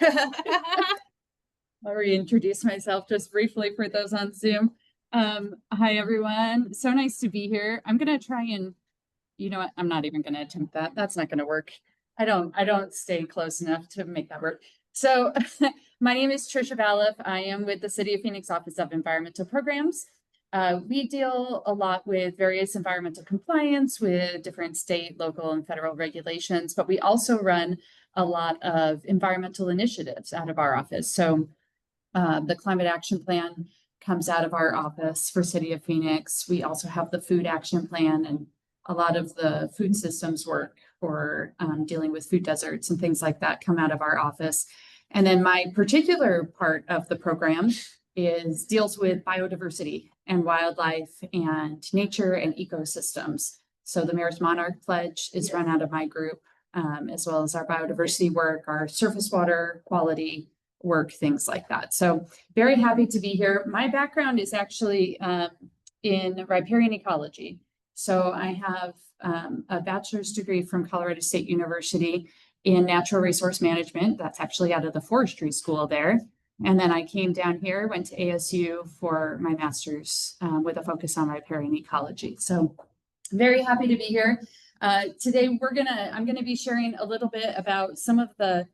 I'll reintroduce myself just briefly for those on Zoom. Hi, everyone. So nice to be here. I'm going to try and, you know what, I'm not even going to attempt that. That's not going to work. I don't stay close enough to make that work. So my name is Tricia Balluff. I am with the City of Phoenix Office of Environmental Programs. We deal a lot with various environmental compliance with different state, local, and federal regulations, but we also run a lot of environmental initiatives out of our office. So the climate action plan comes out of our office for City of Phoenix. We also have the food action plan and a lot of the food systems work for dealing with food deserts and things like that come out of our office. And then my particular part of the program deals with biodiversity and wildlife and nature and ecosystems. So the Mayor's Monarch Pledge is run out of my group, as well as our biodiversity work, our surface water quality work, things like that. So very happy to be here. My background is actually in riparian ecology. So I have a bachelor's degree from Colorado State University in natural resource management. That's actually out of the forestry school there. And then I came down here, went to ASU for my master's with a focus on riparian ecology. So very happy to be here. Today I'm gonna be sharing a little bit about some of the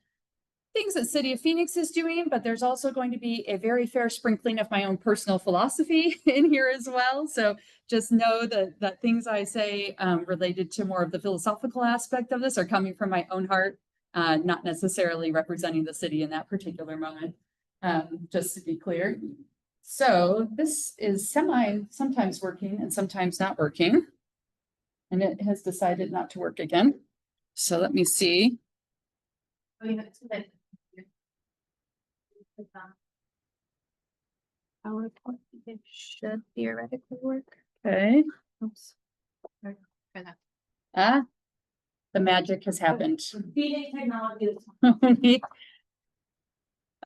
things that City of Phoenix is doing, but there's also going to be a very fair sprinkling of my own personal philosophy in here as well. So just know that things I say related to more of the philosophical aspect of this are coming from my own heart, not necessarily representing the city in that particular moment, just to be clear. So this is sometimes working and sometimes not working. And it has decided not to work again. So let me see. Oh, yeah, it's good. PowerPoint, it should theoretically work. Okay. Oops. Try that. Ah, the magic has happened. Feeding technology.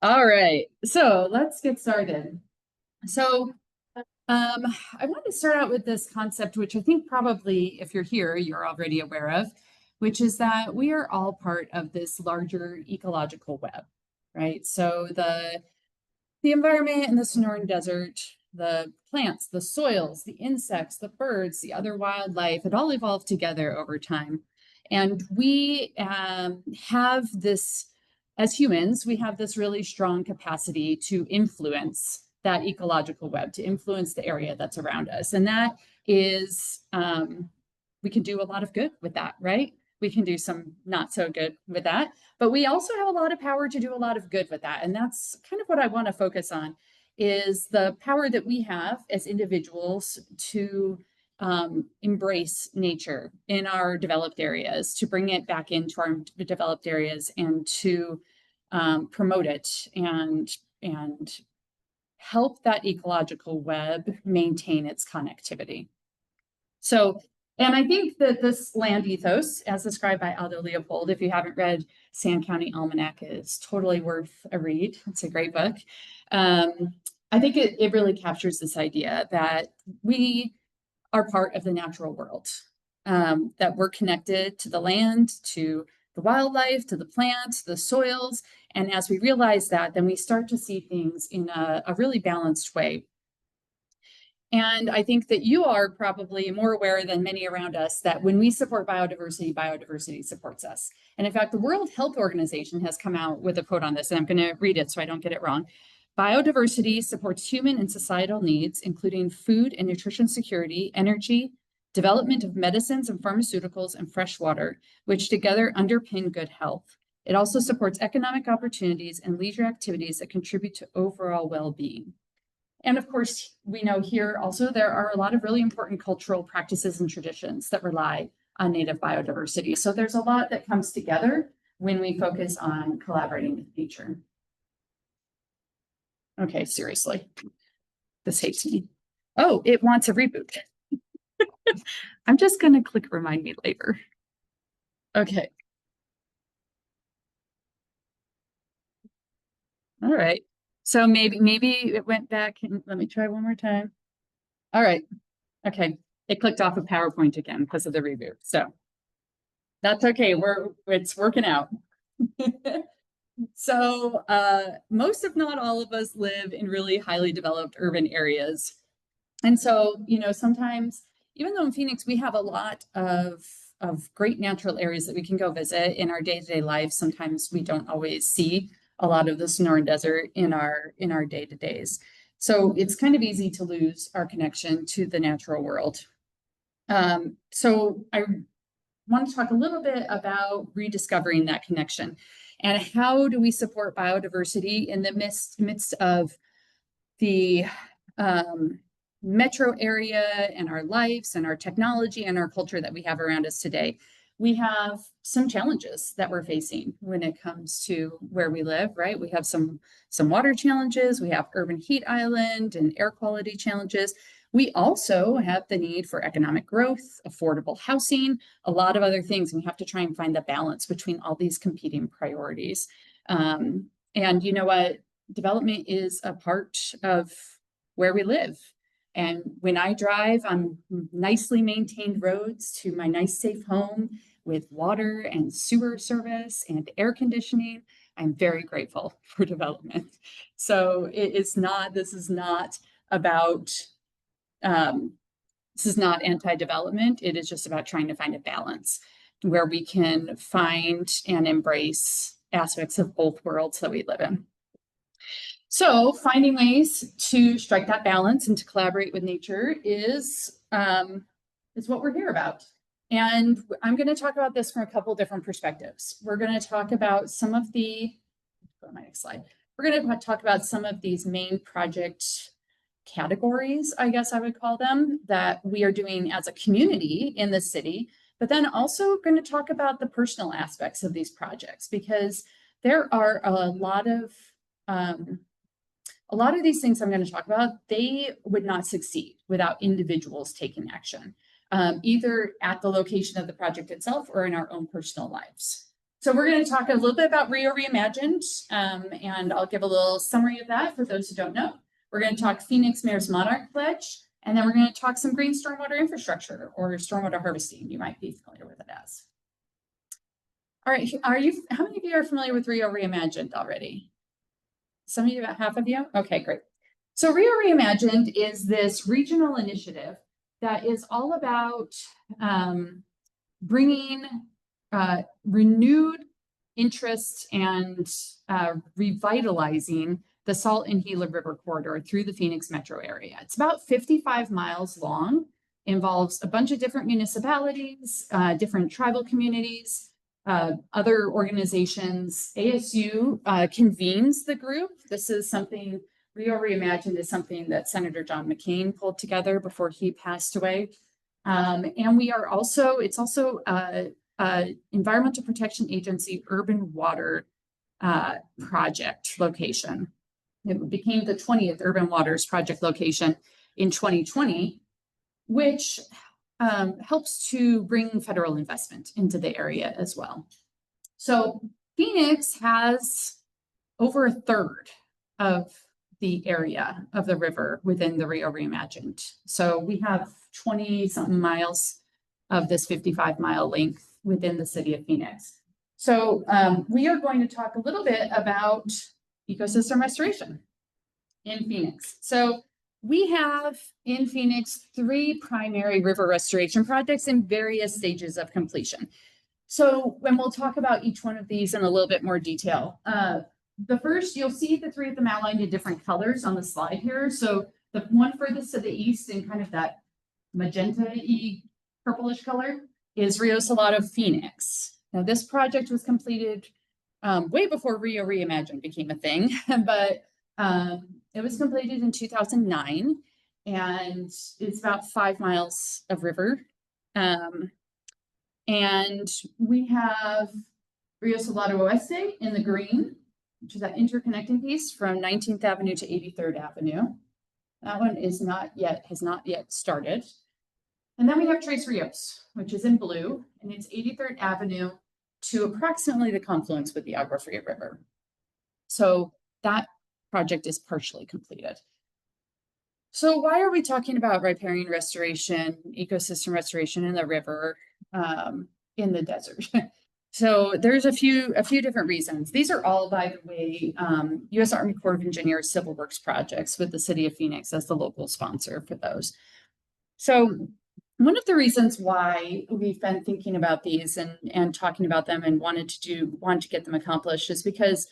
All right, so let's get started. So I want to start out with this concept, which I think probably if you're here, you're already aware of, which is that we are all part of this larger ecological web, right? So the environment in the Sonoran Desert, the plants, the soils, the insects, the birds, the other wildlife, it all evolved together over time. And we have this, as humans, we have this really strong capacity to influence that ecological web, to influence the area that's around us. And that is, we can do a lot of good with that, right? We can do some not so good with that, but we also have a lot of power to do a lot of good with that. And that's kind of what I want to focus on, is the power that we have as individuals to embrace nature in our developed areas, to bring it back into our developed areas and to promote it and help that ecological web maintain its connectivity. So, and I think that this land ethos, as described by Aldo Leopold, if you haven't read Sand County Almanac, is totally worth a read. It's a great book. I think it really captures this idea that we are part of the natural world, that we're connected to the land, to the wildlife, to the plants, the soils. And as we realize that, then we start to see things in a really balanced way. And I think that you are probably more aware than many around us that when we support biodiversity, biodiversity supports us. And in fact, the World Health Organization has come out with a quote on this, and I'm going to read it so I don't get it wrong. Biodiversity supports human and societal needs, including food and nutrition security, energy, development of medicines and pharmaceuticals, and fresh water, which together underpin good health. It also supports economic opportunities and leisure activities that contribute to overall well-being. And of course, we know here also there are a lot of really important cultural practices and traditions that rely on native biodiversity. So there's a lot that comes together when we focus on collaborating with nature. Okay, seriously, this hates me. Oh, it wants a reboot. I'm just going to click remind me later. Okay. All right. So maybe it went back and let me try one more time. All right. Okay. It clicked off of PowerPoint again because of the reboot. So that's okay. It's working out. So most, if not all of us, live in really highly developed urban areas. And so, sometimes, even though in Phoenix we have a lot of great natural areas that we can go visit in our day-to-day life, sometimes we don't always see a lot of the Sonoran Desert in our day-to-days. So it's kind of easy to lose our connection to the natural world. So I want to talk a little bit about rediscovering that connection and how do we support biodiversity in the midst of the metro area and our lives and our technology and our culture that we have around us today. We have some challenges that we're facing when it comes to where we live, right? We have some water challenges, we have urban heat island and air quality challenges. We also have the need for economic growth, affordable housing, a lot of other things. And we have to try and find the balance between all these competing priorities. And you know what? Development is a part of where we live. And when I drive on nicely maintained roads to my nice, safe home with water and sewer service and air conditioning, I'm very grateful for development. So this is not about, this is not anti-development. It is just about trying to find a balance where we can find and embrace aspects of both worlds that we live in. So finding ways to strike that balance and to collaborate with nature is what we're here about. And I'm going to talk about this from a couple different perspectives. We're going to talk about some of the, go to my next slide. We're going to talk about some of these main project categories, I guess I would call them, that we are doing as a community in the city, but then also going to talk about the personal aspects of these projects, because there are a lot of these things I'm going to talk about, they would not succeed without individuals taking action, either at the location of the project itself or in our own personal lives. So we're going to talk a little bit about Rio Reimagined, and I'll give a little summary of that for those who don't know. We're going to talk Phoenix Mayor's Monarch Pledge, and then we're going to talk some green stormwater infrastructure or stormwater harvesting. You might be familiar with it as. All right, how many of you are familiar with Rio Reimagined already? Some of you, about half of you? Okay, great. So Rio Reimagined is this regional initiative that is all about bringing renewed interest and revitalizing the Salt and Gila River corridor through the Phoenix metro area. It's about 55 miles long, involves a bunch of different municipalities, different tribal communities, other organizations. ASU convenes the group. This is something, Rio Reimagined is something that Senator John McCain pulled together before he passed away. And we are also, it's also Environmental Protection Agency urban water project location. It became the 20th Urban Waters Project location in 2020, which helps to bring federal investment into the area as well. So Phoenix has over a third of the area of the river within the Rio Reimagined. So we have 20-something miles of this 55-mile length within the city of Phoenix. So we are going to talk a little bit about ecosystem restoration in Phoenix. So we have in Phoenix 3 primary river restoration projects in various stages of completion. So when we'll talk about each one of these in a little bit more detail, the first, you'll see the 3 of them outlined in different colors on the slide here. So the one furthest to the east in kind of that magenta-y purplish color is Rio Salado Phoenix. Now this project was completed way before Rio Reimagined became a thing, but it was completed in 2009, and it's about 5 miles of river. And we have Rio Salado Oeste in the green, which is that interconnecting piece from 19th Avenue to 83rd Avenue. That one has not yet started. And then we have Tres Rios, which is in blue, and it's 83rd Avenue to approximately the confluence with the Agua Fria River. So that project is partially completed. So why are we talking about riparian restoration, ecosystem restoration in the river, in the desert? So there's a few different reasons. These are all, by the way, U.S. Army Corps of Engineers Civil Works projects with the city of Phoenix as the local sponsor for those. So one of the reasons why we've been thinking about these and talking about them and wanted to get them accomplished is because,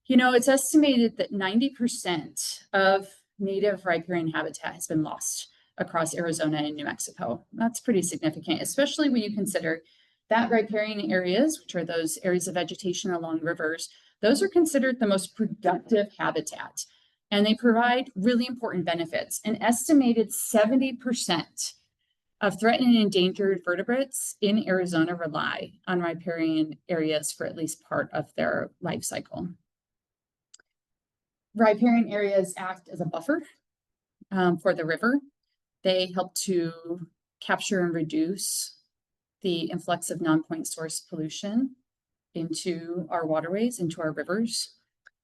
you know, it's estimated that 90% of native riparian habitat has been lost across Arizona and New Mexico. That's pretty significant, especially when you consider that riparian areas, which are those areas of vegetation along rivers, those are considered the most productive habitat. And they provide really important benefits. An estimated 70% of threatened and endangered vertebrates in Arizona rely on riparian areas for at least part of their life cycle. Riparian areas act as a buffer for the river. They help to capture and reduce the influx of non-point source pollution into our waterways, into our rivers.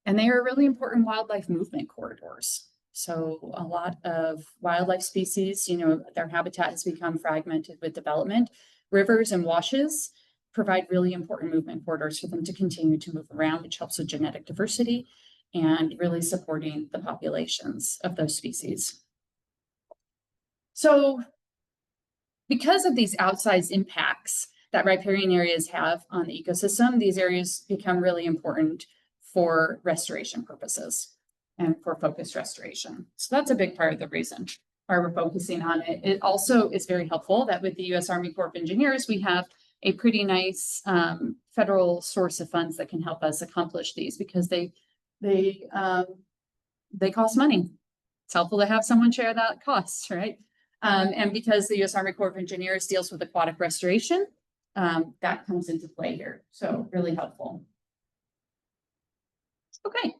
And they are really important wildlife movement corridors. So a lot of wildlife species, you know, their habitat has become fragmented with development. Rivers and washes provide really important movement corridors for them to continue to move around, which helps with genetic diversity and really supporting the populations of those species. So because of these outsized impacts that riparian areas have on the ecosystem, these areas become really important for restoration purposes and for focused restoration. So that's a big part of the reason why we're focusing on it. It also is very helpful that with the U.S. Army Corps of Engineers, we have a pretty nice federal source of funds that can help us accomplish these because they cost money. It's helpful to have someone share that cost, right? And because the U.S. Army Corps of Engineers deals with aquatic restoration, that comes into play here. So really helpful. Okay,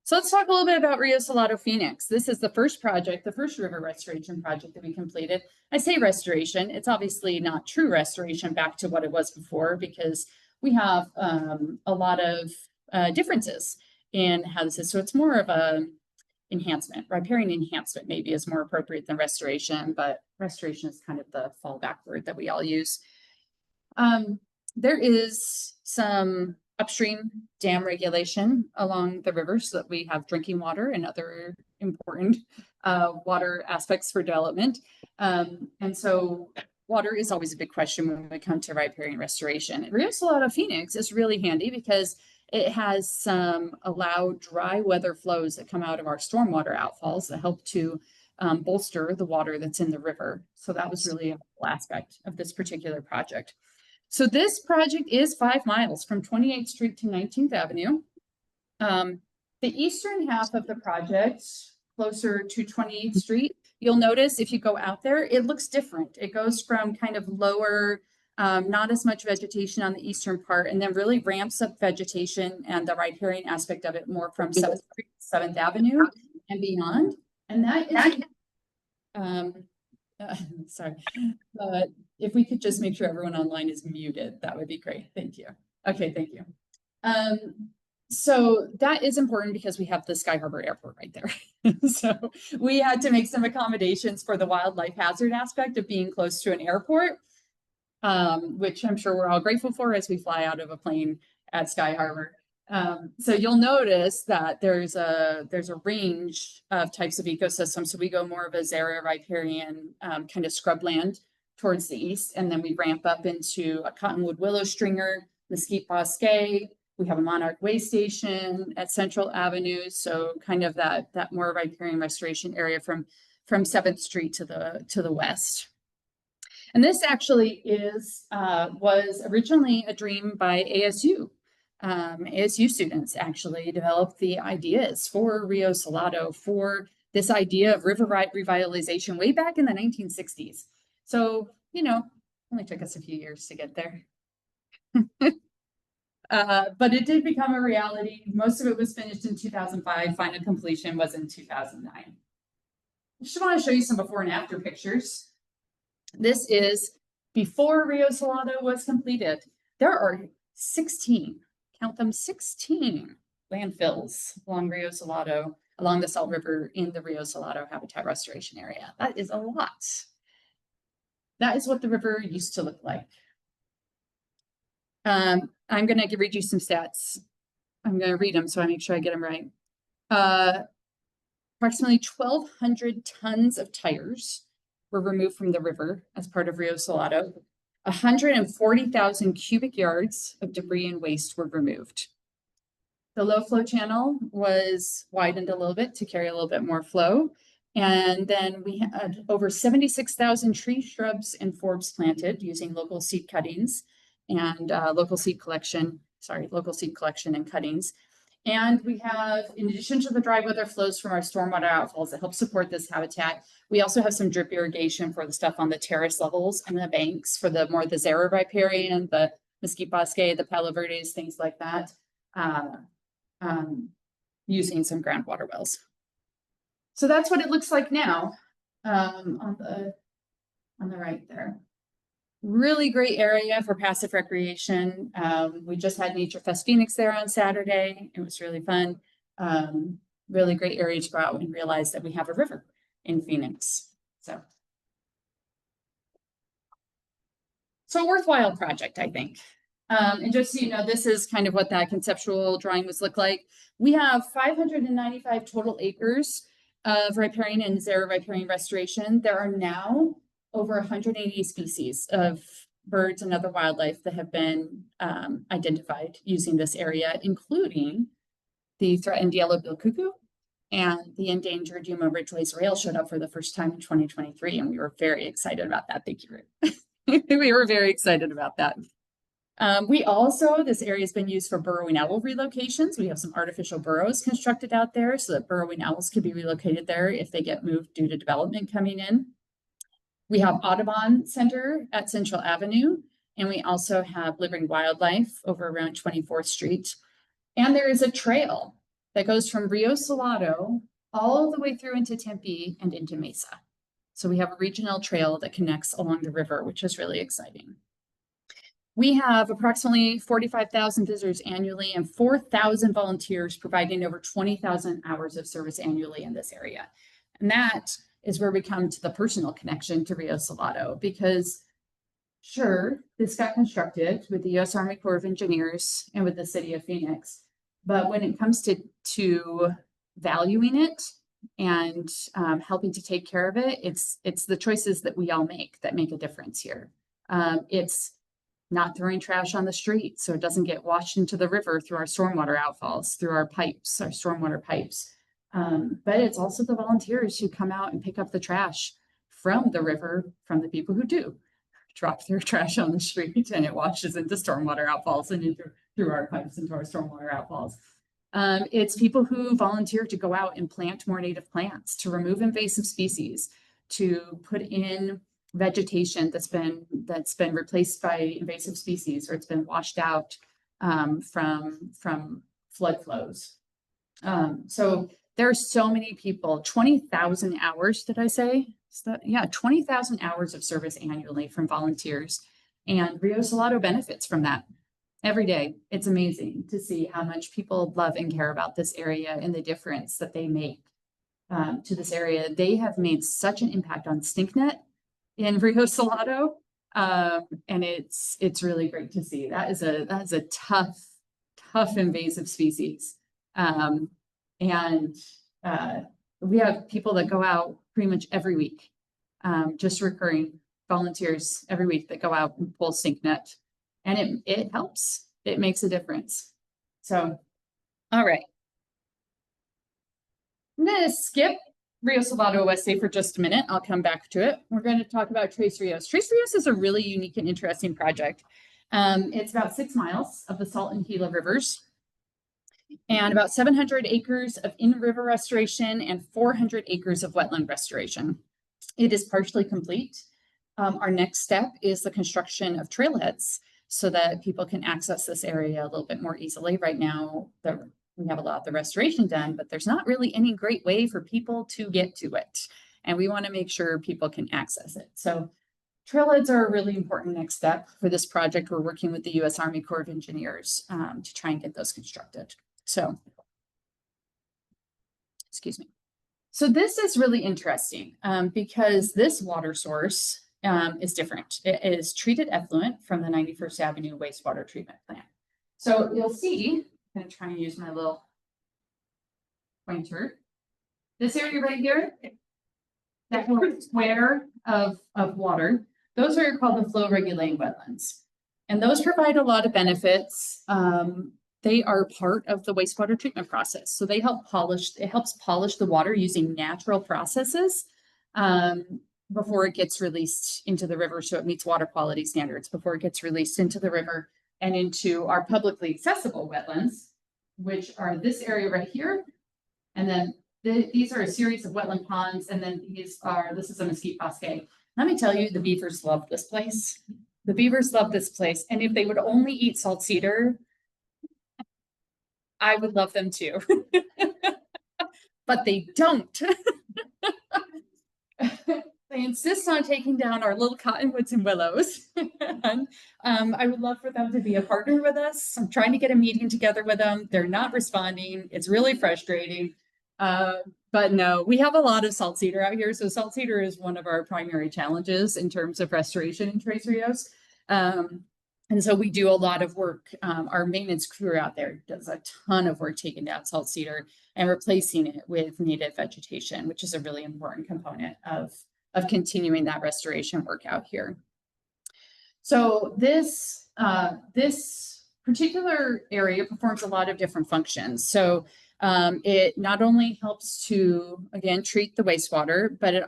so let's talk a little bit about Rio Salado, Phoenix. This is the first project, the first river restoration project that we completed. I say restoration, it's obviously not true restoration back to what it was before because we have a lot of differences in how this is. So it's more of a enhancement. Riparian enhancement maybe is more appropriate than restoration, but restoration is kind of the fallback word that we all use. There is some upstream dam regulation along the river so that we have drinking water and other important water aspects for development. And so water is always a big question when we come to riparian restoration. Rio Salado, Phoenix is really handy because it has some allowed dry weather flows that come out of our stormwater outfalls that help to bolster the water that's in the river. So that was really a cool aspect of this particular project. So this project is 5 miles from 28th Street to 19th Avenue. The eastern half of the project, closer to 28th Street, you'll notice if you go out there, it looks different. It goes from kind of lower, not as much vegetation on the eastern part, and then really ramps up vegetation and the riparian aspect of it more from 7th Street, 7th Avenue and beyond. And that is, sorry, but if we could just make sure everyone online is muted, that would be great. Thank you. Okay, thank you. So that is important because we have the Sky Harbor Airport right there. So we had to make some accommodations for the wildlife hazard aspect of being close to an airport, which I'm sure we're all grateful for as we fly out of a plane at Sky Harbor. So you'll notice that there's a range of types of ecosystems. So we go more of a xera riparian kind of scrubland towards the east, and then we ramp up into a cottonwood willow stringer, mesquite bosque. We have a monarch way station at Central Avenue. So kind of that more riparian restoration area from 7th Street to the west. And this actually was originally a dream by ASU. ASU students actually developed the ideas for Rio Salado for this idea of river revitalization way back in the 1960s. So, you know, only took us a few years to get there. But it did become a reality. Most of it was finished in 2005. Final completion was in 2009. I just want to show you some before and after pictures. This is before Rio Salado was completed. There are 16, count them, 16 landfills along Rio Salado, along the Salt River in the Rio Salado habitat restoration area. That is a lot. That is what the river used to look like. I'm going to read you some stats. I'm going to read them so I make sure I get them right. Approximately 1,200 tons of tires were removed from the river as part of Rio Salado. 140,000 cubic yards of debris and waste were removed. The low flow channel was widened a little bit to carry a little bit more flow. And then we had over 76,000 trees, shrubs, and forbs planted using local seed cuttings and local seed collection and cuttings. And we have, in addition to the dry weather flows from our stormwater outfalls that help support this habitat, we also have some drip irrigation for the stuff on the terrace levels and the banks for the xera riparian, the mesquite bosque, the palo verdes, things like that, using some groundwater wells. So that's what it looks like now, on the right there. Really great area for passive recreation. We just had Nature Fest Phoenix there on Saturday. It was really fun. Really great area to go out and realize that we have a river in Phoenix. So a worthwhile project, I think. And just so you know, this is kind of what that conceptual drawing was look like. We have 595 total acres of riparian and xera riparian restoration. There are now over 180 species of birds and other wildlife that have been identified using this area, including the threatened yellow-billed cuckoo and the endangered Yuma Ridgway's rail showed up for the first time in 2023, and we were very excited about that. Thank you, Ruth. We were very excited about that. This area has been used for burrowing owl relocations. We have some artificial burrows constructed out there so that burrowing owls could be relocated there if they get moved due to development coming in. We have Audubon Center at Central Avenue, and we also have Living Wildlife over around 24th Street. And there is a trail that goes from Rio Salado all the way through into Tempe and into Mesa. So we have a regional trail that connects along the river, which is really exciting. We have approximately 45,000 visitors annually and 4,000 volunteers providing over 20,000 hours of service annually in this area. And that is where we come to the personal connection to Rio Salado, because sure, this got constructed with the U.S. Army Corps of Engineers and with the city of Phoenix. But when it comes to valuing it and helping to take care of it, it's the choices that we all make that make a difference here. It's not throwing trash on the street so it doesn't get washed into the river through our stormwater outfalls, through our pipes, our stormwater pipes. But it's also the volunteers who come out and pick up the trash from the river, from the people who do drop their trash on the street and it washes into stormwater outfalls and through our pipes into our stormwater outfalls. It's people who volunteer to go out and plant more native plants, to remove invasive species, to put in vegetation that's been replaced by invasive species or it's been washed out from flood flows. So there are so many people, 20,000 hours, did I say? Yeah, 20,000 hours of service annually from volunteers. And Rio Salado benefits from that every day. It's amazing to see how much people love and care about this area and the difference that they make to this area. They have made such an impact on stinknet in Rio Salado. And it's really great to see. That is a tough invasive species. We have people that go out pretty much every week, just recurring volunteers every week that go out and pull stinknet, and it helps. It makes a difference. So, all right. I'm going to skip Rio Salado USA for just a minute. I'll come back to it. We're going to talk about Tres Rios. Tres Rios is a really unique and interesting project. It's about 6 miles of the Salt and Gila rivers, and about 700 acres of in-river restoration and 400 acres of wetland restoration. It is partially complete. Our next step is the construction of trailheads so that people can access this area a little bit more easily. Right now, we have a lot of the restoration done, but there's not really any great way for people to get to it. And we want to make sure people can access it. So trailheads are a really important next step for this project. We're working with the U.S. Army Corps of Engineers to try and get those constructed. So, excuse me. So this is really interesting because this water source is different. It is treated effluent from the 91st Avenue wastewater treatment plant. So you'll see, I'm gonna try and use my little pointer. This area right here, that little square of water, those are called the flow regulating wetlands. And those provide a lot of benefits. They are part of the wastewater treatment process. So they help polish, it helps polish the water using natural processes before it gets released into the river. So it meets water quality standards before it gets released into the river and into our publicly accessible wetlands, which are this area right here. And then these are a series of wetland ponds. And then this is a mesquite bosque. Let me tell you, the beavers love this place. The beavers love this place. And if they would only eat salt cedar, I would love them too. But they don't. They insist on taking down our little cottonwoods and willows. And I would love for them to be a partner with us. I'm trying to get a meeting together with them. They're not responding. It's really frustrating. But no, we have a lot of salt cedar out here. So salt cedar is one of our primary challenges in terms of restoration in Tres Rios. And so we do a lot of work. Our maintenance crew out there does a ton of work taking down salt cedar and replacing it with native vegetation, which is a really important component of continuing that restoration work out here. So this particular area performs a lot of different functions. So it not only helps to, again, treat the wastewater, but it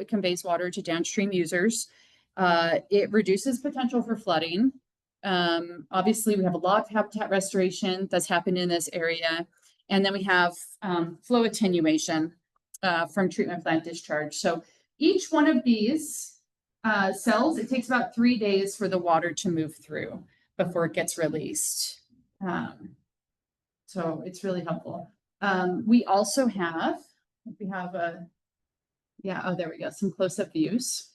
conveys water to downstream users. It reduces potential for flooding. Obviously, we have a lot of habitat restoration that's happened in this area. And then we have flow attenuation from treatment plant discharge. So each one of these cells, it takes about 3 days for the water to move through before it gets released. So it's really helpful. We also have, there we go, some close-up views.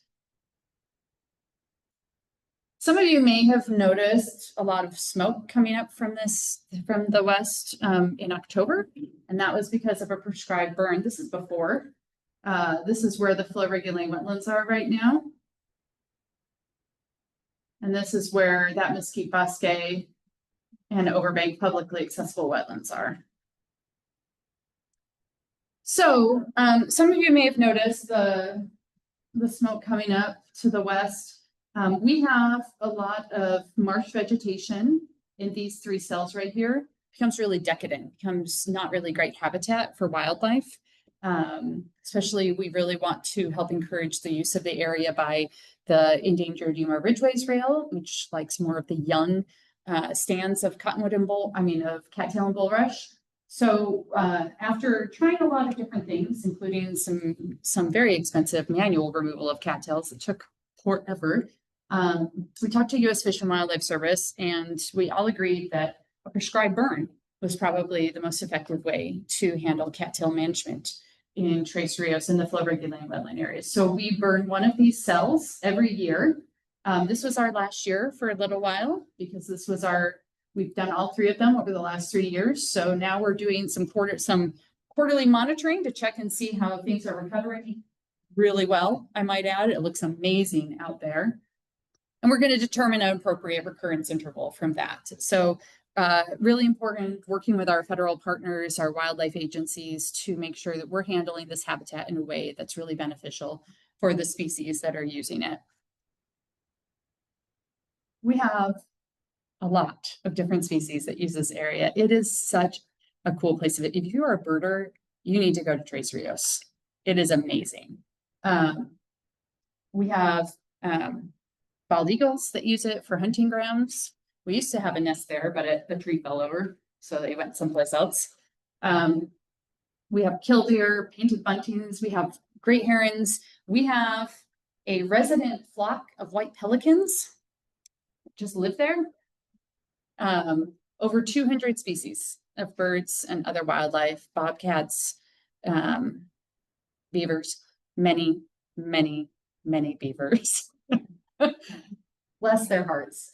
Some of you may have noticed a lot of smoke coming up from the west in October, and that was because of a prescribed burn. This is before. This is where the flow regulating wetlands are right now. And this is where that mesquite bosque and overbank publicly accessible wetlands are. So some of you may have noticed the smoke coming up to the west. We have a lot of marsh vegetation in these 3 cells right here. It becomes really decadent, becomes not really great habitat for wildlife. Especially, we really want to help encourage the use of the area by the endangered Yuma Ridgeways rail, which likes more of the young stands of cottonwood and of cattail and bulrush. So after trying a lot of different things, including some very expensive manual removal of cattails that took forever, we talked to U.S. Fish and Wildlife Service, and we all agreed that a prescribed burn was probably the most effective way to handle cattail management in Tres Rios in the flow regulating wetland areas. So we burn one of these cells every year. This was our last year for a little while because we've done all 3 of them over the last 3 years. So now we're doing some quarterly monitoring to check and see how things are recovering really well, I might add. It looks amazing out there. And we're going to determine an appropriate recurrence interval from that. So really important working with our federal partners, our wildlife agencies, to make sure that we're handling this habitat in a way that's really beneficial for the species that are using it. We have a lot of different species that use this area. It is such a cool place. If you are a birder, you need to go to Tres Rios. It is amazing. We have bald eagles that use it for hunting grounds. We used to have a nest there, but the tree fell over, so they went someplace else. We have killdeer, painted buntings. We have great herons. We have a resident flock of white pelicans that just live there. Over 200 species of birds and other wildlife, bobcats, beavers, many, many, many beavers. Bless their hearts.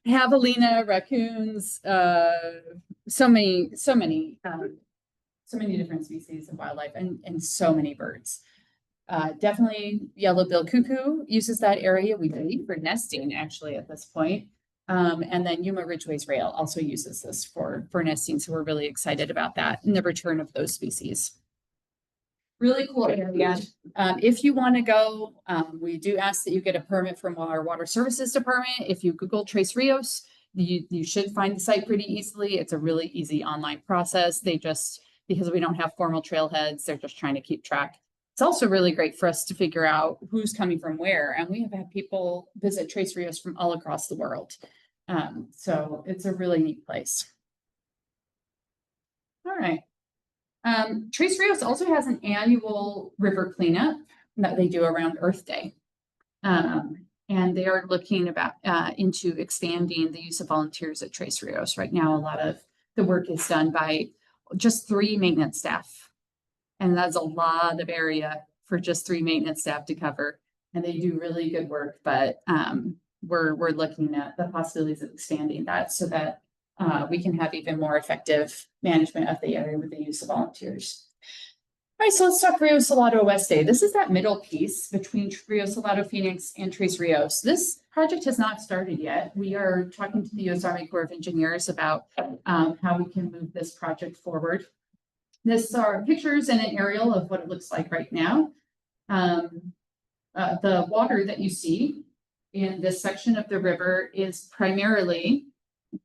Javelina, raccoons, so many different species of wildlife, and so many birds. Definitely yellow-billed cuckoo uses that area, we believe, for nesting actually at this point. And then Yuma Ridgway's rail also uses this for nesting. So we're really excited about that and the return of those species. Really cool area. If you want to go, we do ask that you get a permit from our Water Services Department. If you Google Tres Rios, you should find the site pretty easily. It's a really easy online process. They just, because we don't have formal trailheads, they're just trying to keep track. It's also really great for us to figure out who's coming from where. And we have had people visit Tres Rios from all across the world. So it's a really neat place. All right. Tres Rios also has an annual river cleanup that they do around Earth Day. And they are looking into expanding the use of volunteers at Tres Rios. Right now, a lot of the work is done by just 3 maintenance staff. And that's a lot of area for just 3 maintenance staff to cover. And they do really good work, but we're looking at the possibilities of expanding that so that we can have even more effective management of the area with the use of volunteers. All right, so let's talk Rio Salado Oeste. This is that middle piece between Rio Salado Phoenix and Tres Rios. This project has not started yet. We are talking to the U.S. Army Corps of Engineers about how we can move this project forward. This are pictures and an aerial of what it looks like right now. The water that you see in this section of the river is primarily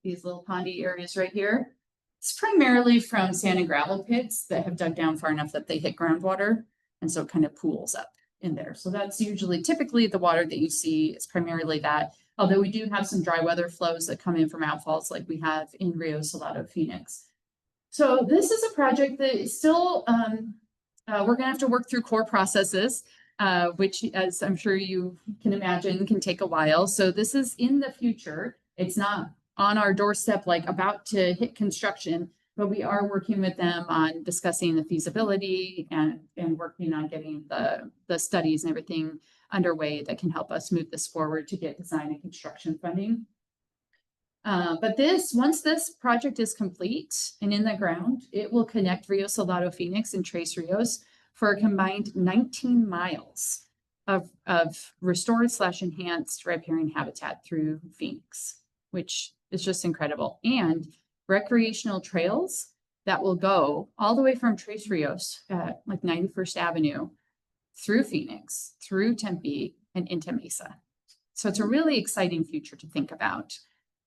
these little pondy areas right here. It's primarily from sand and gravel pits that have dug down far enough that they hit groundwater. And so it kind of pools up in there. So that's usually typically the water that you see is primarily that. Although we do have some dry weather flows that come in from outfalls like we have in Rio Salado Phoenix. So this is a project that is still, we're going to have to work through core processes, which, as I'm sure you can imagine, can take a while. So this is in the future. It's not on our doorstep, like about to hit construction, but we are working with them on discussing the feasibility and working on getting the studies and everything underway that can help us move this forward to get design and construction funding. But once this project is complete and in the ground, it will connect Rio Salado Phoenix and Tres Rios for a combined 19 miles of restored/enhanced riparian habitat through Phoenix, which is just incredible. And recreational trails that will go all the way from Tres Rios, like 91st Avenue, through Phoenix, through Tempe, and into Mesa. So it's a really exciting future to think about.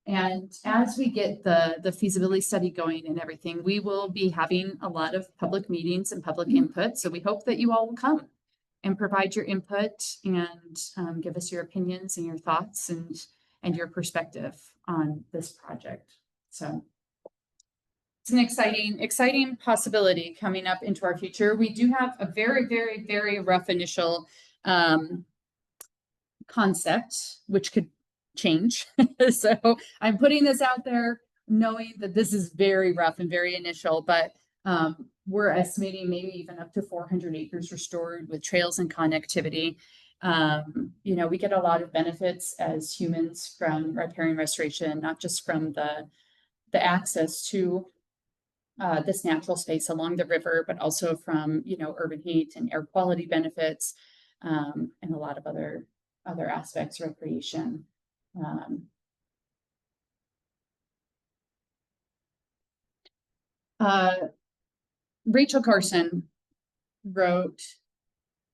And as we get the feasibility study going and everything, we will be having a lot of public meetings and public input. So we hope that you all will come and provide your input and give us your opinions and your thoughts and your perspective on this project. So it's an exciting possibility coming up into our future. We do have a very, very, very rough initial concept, which could change. So I'm putting this out there knowing that this is very rough and very initial, but we're estimating maybe even up to 400 acres restored with trails and connectivity. You know, we get a lot of benefits as humans from riparian restoration, not just from the access to this natural space along the river, but also from, you know, urban heat and air quality benefits, and a lot of other aspects, recreation. Rachel Carson wrote,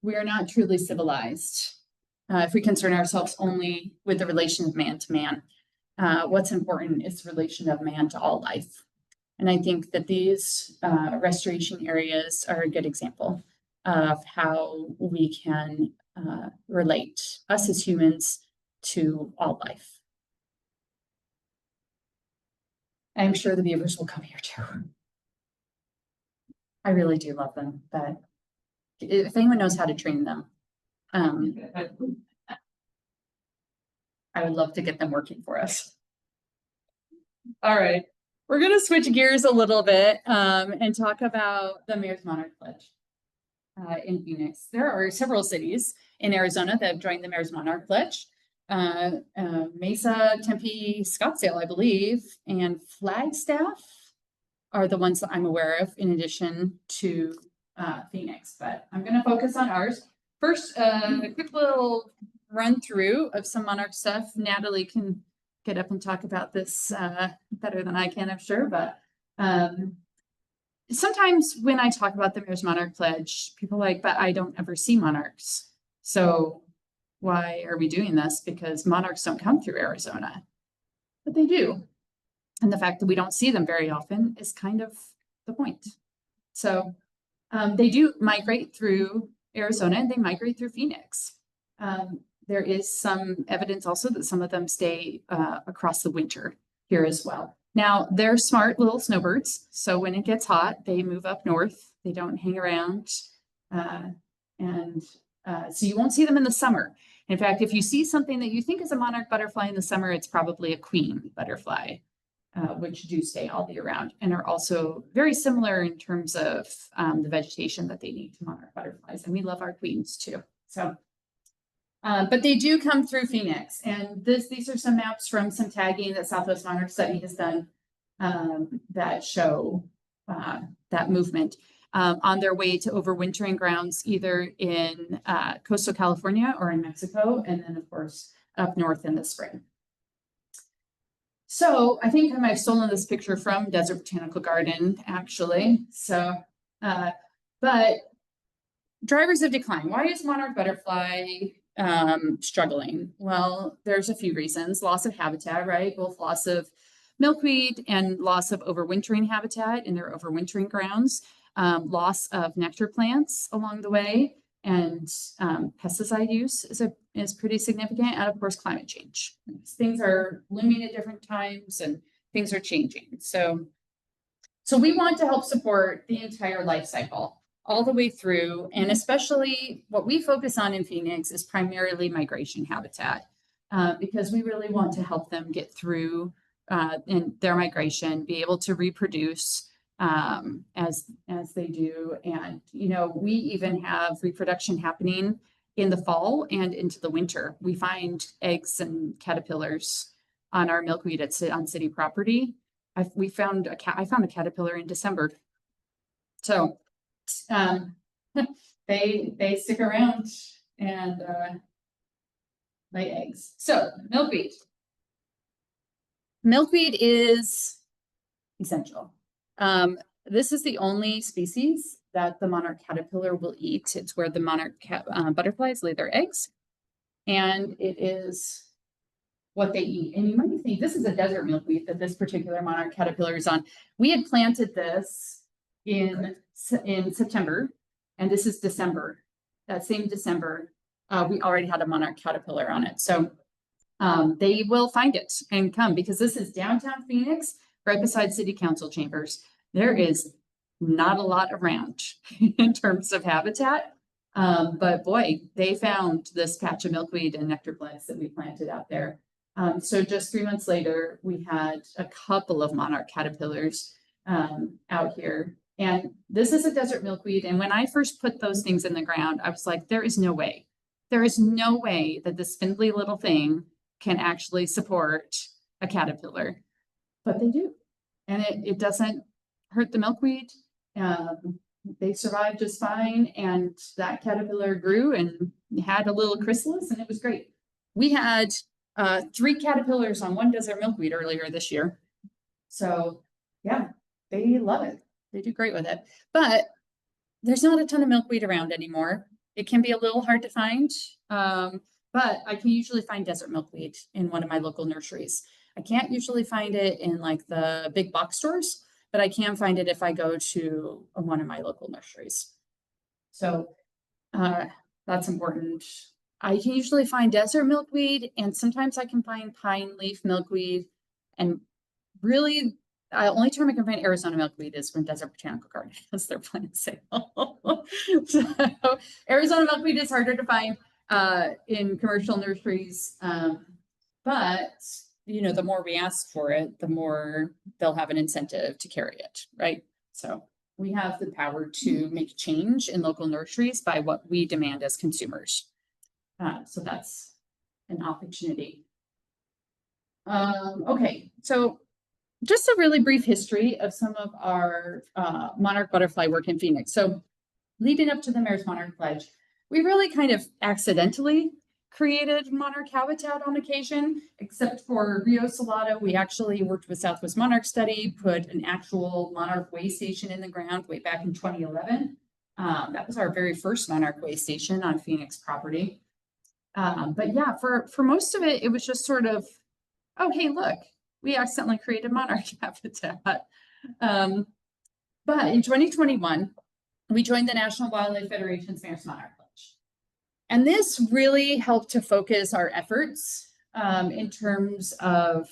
"We are not truly civilized if we concern ourselves only with the relation of man to man. What's important is the relation of man to all life." And I think that these restoration areas are a good example of how we can relate, us as humans, to all life. I'm sure the beavers will come here too. I really do love them, but if anyone knows how to train them, I would love to get them working for us. All right, we're going to switch gears a little bit and talk about the Mayor's Monarch Pledge in Phoenix. There are several cities in Arizona that have joined the Mayor's Monarch Pledge. Mesa, Tempe, Scottsdale, I believe, and Flagstaff are the ones that I'm aware of in addition to Phoenix, but I'm going to focus on ours. first, a quick little run through of some monarch stuff. Natalie can get up and talk about this better than I can, I'm sure, but sometimes when I talk about the Mayor's Monarch Pledge, people are like, but I don't ever see monarchs. So why are we doing this? Because monarchs don't come through Arizona, but they do. And the fact that we don't see them very often is kind of the point. So they do migrate through Arizona and they migrate through Phoenix. There is some evidence also that some of them stay across the winter here as well. Now, they're smart little snowbirds. So when it gets hot, they move up north. They don't hang around. So you won't see them in the summer. In fact, if you see something that you think is a monarch butterfly in the summer, it's probably a queen butterfly, which do stay all year round and are also very similar in terms of the vegetation that they need to monarch butterflies. And we love our queens too. So, but they do come through Phoenix. And these are some maps from some tagging that Southwest Monarch Study has done that show that movement on their way to overwintering grounds, either in coastal California or in Mexico, and then of course up north in the spring. So I think I might have stolen this picture from Desert Botanical Garden, actually. So, but drivers of decline. Why is monarch butterfly struggling? Well, there's a few reasons. Loss of habitat, right? Both loss of milkweed and loss of overwintering habitat in their overwintering grounds. Loss of nectar plants along the way, and pesticide use is pretty significant, and of course climate change. Things are blooming at different times and things are changing. So we want to help support the entire life cycle all the way through, and especially what we focus on in Phoenix is primarily migration habitat, because we really want to help them get through in their migration, be able to reproduce as they do. And, you know, we even have reproduction happening in the fall and into the winter. We find eggs and caterpillars on our milkweed on city property. I found a caterpillar in December. So they stick around and lay eggs. So milkweed. Milkweed is essential. This is the only species that the monarch caterpillar will eat. It's where the monarch butterflies lay their eggs, and it is what they eat. And you might think this is a desert milkweed that this particular monarch caterpillar is on. We had planted this in September, and this is December. That same December, we already had a monarch caterpillar on it. So they will find it and come, because this is downtown Phoenix, right beside city council chambers. There is not a lot around in terms of habitat. But boy, they found this patch of milkweed and nectar plants that we planted out there. So just 3 months later, we had a couple of monarch caterpillars out here. And this is a desert milkweed. And when I first put those things in the ground, I was like, there is no way. There is no way that this spindly little thing can actually support a caterpillar. But they do. And it doesn't hurt the milkweed. They survived just fine. And that caterpillar grew and had a little chrysalis, and it was great. We had 3 caterpillars on one desert milkweed earlier this year. So yeah, they love it. They do great with it. But there's not a ton of milkweed around anymore. It can be a little hard to find. But I can usually find desert milkweed in one of my local nurseries. I can't usually find it in like the big box stores, but I can find it if I go to one of my local nurseries. So that's important. I can usually find desert milkweed, and sometimes I can find pine leaf milkweed. And really, the only time I can find Arizona milkweed is when Desert Botanical Garden has their plant sale. So Arizona milkweed is harder to find in commercial nurseries, but you know, the more we ask for it, the more they'll have an incentive to carry it, right? So we have the power to make change in local nurseries by what we demand as consumers. So that's an opportunity. Okay, so just a really brief history of some of our monarch butterfly work in Phoenix. So leading up to the Mayor's Monarch Pledge, we really kind of accidentally created monarch habitat on occasion, except for Rio Salado. We actually worked with Southwest Monarch Study, put an actual monarch way station in the ground way back in 2011. That was our very first monarch way station on Phoenix property. But yeah, for most of it, it was just sort of, oh, hey, look, we accidentally created monarch habitat. But in 2021, we joined the National Wildlife Federation's Mayor's Monarch Pledge. And this really helped to focus our efforts in terms of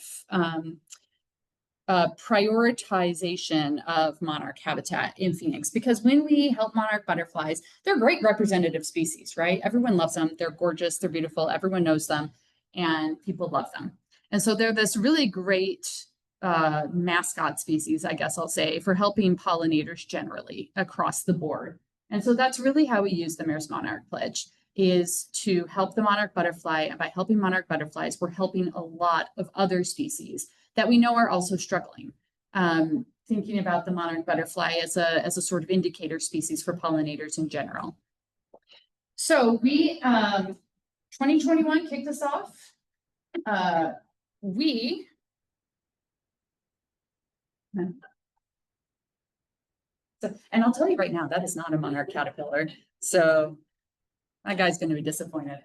prioritization of monarch habitat in Phoenix. Because when we help monarch butterflies, they're great representative species, right? Everyone loves them. They're gorgeous. They're beautiful. Everyone knows them and people love them. And so they're this really great mascot species, I guess I'll say, for helping pollinators generally across the board. And so that's really how we use the Mayor's Monarch Pledge, is to help the monarch butterfly. And by helping monarch butterflies, we're helping a lot of other species that we know are also struggling. Thinking about the monarch butterfly as a sort of indicator species for pollinators in general. So we, 2021 kicked us off. And I'll tell you right now, that is not a monarch caterpillar. So that guy's going to be disappointed.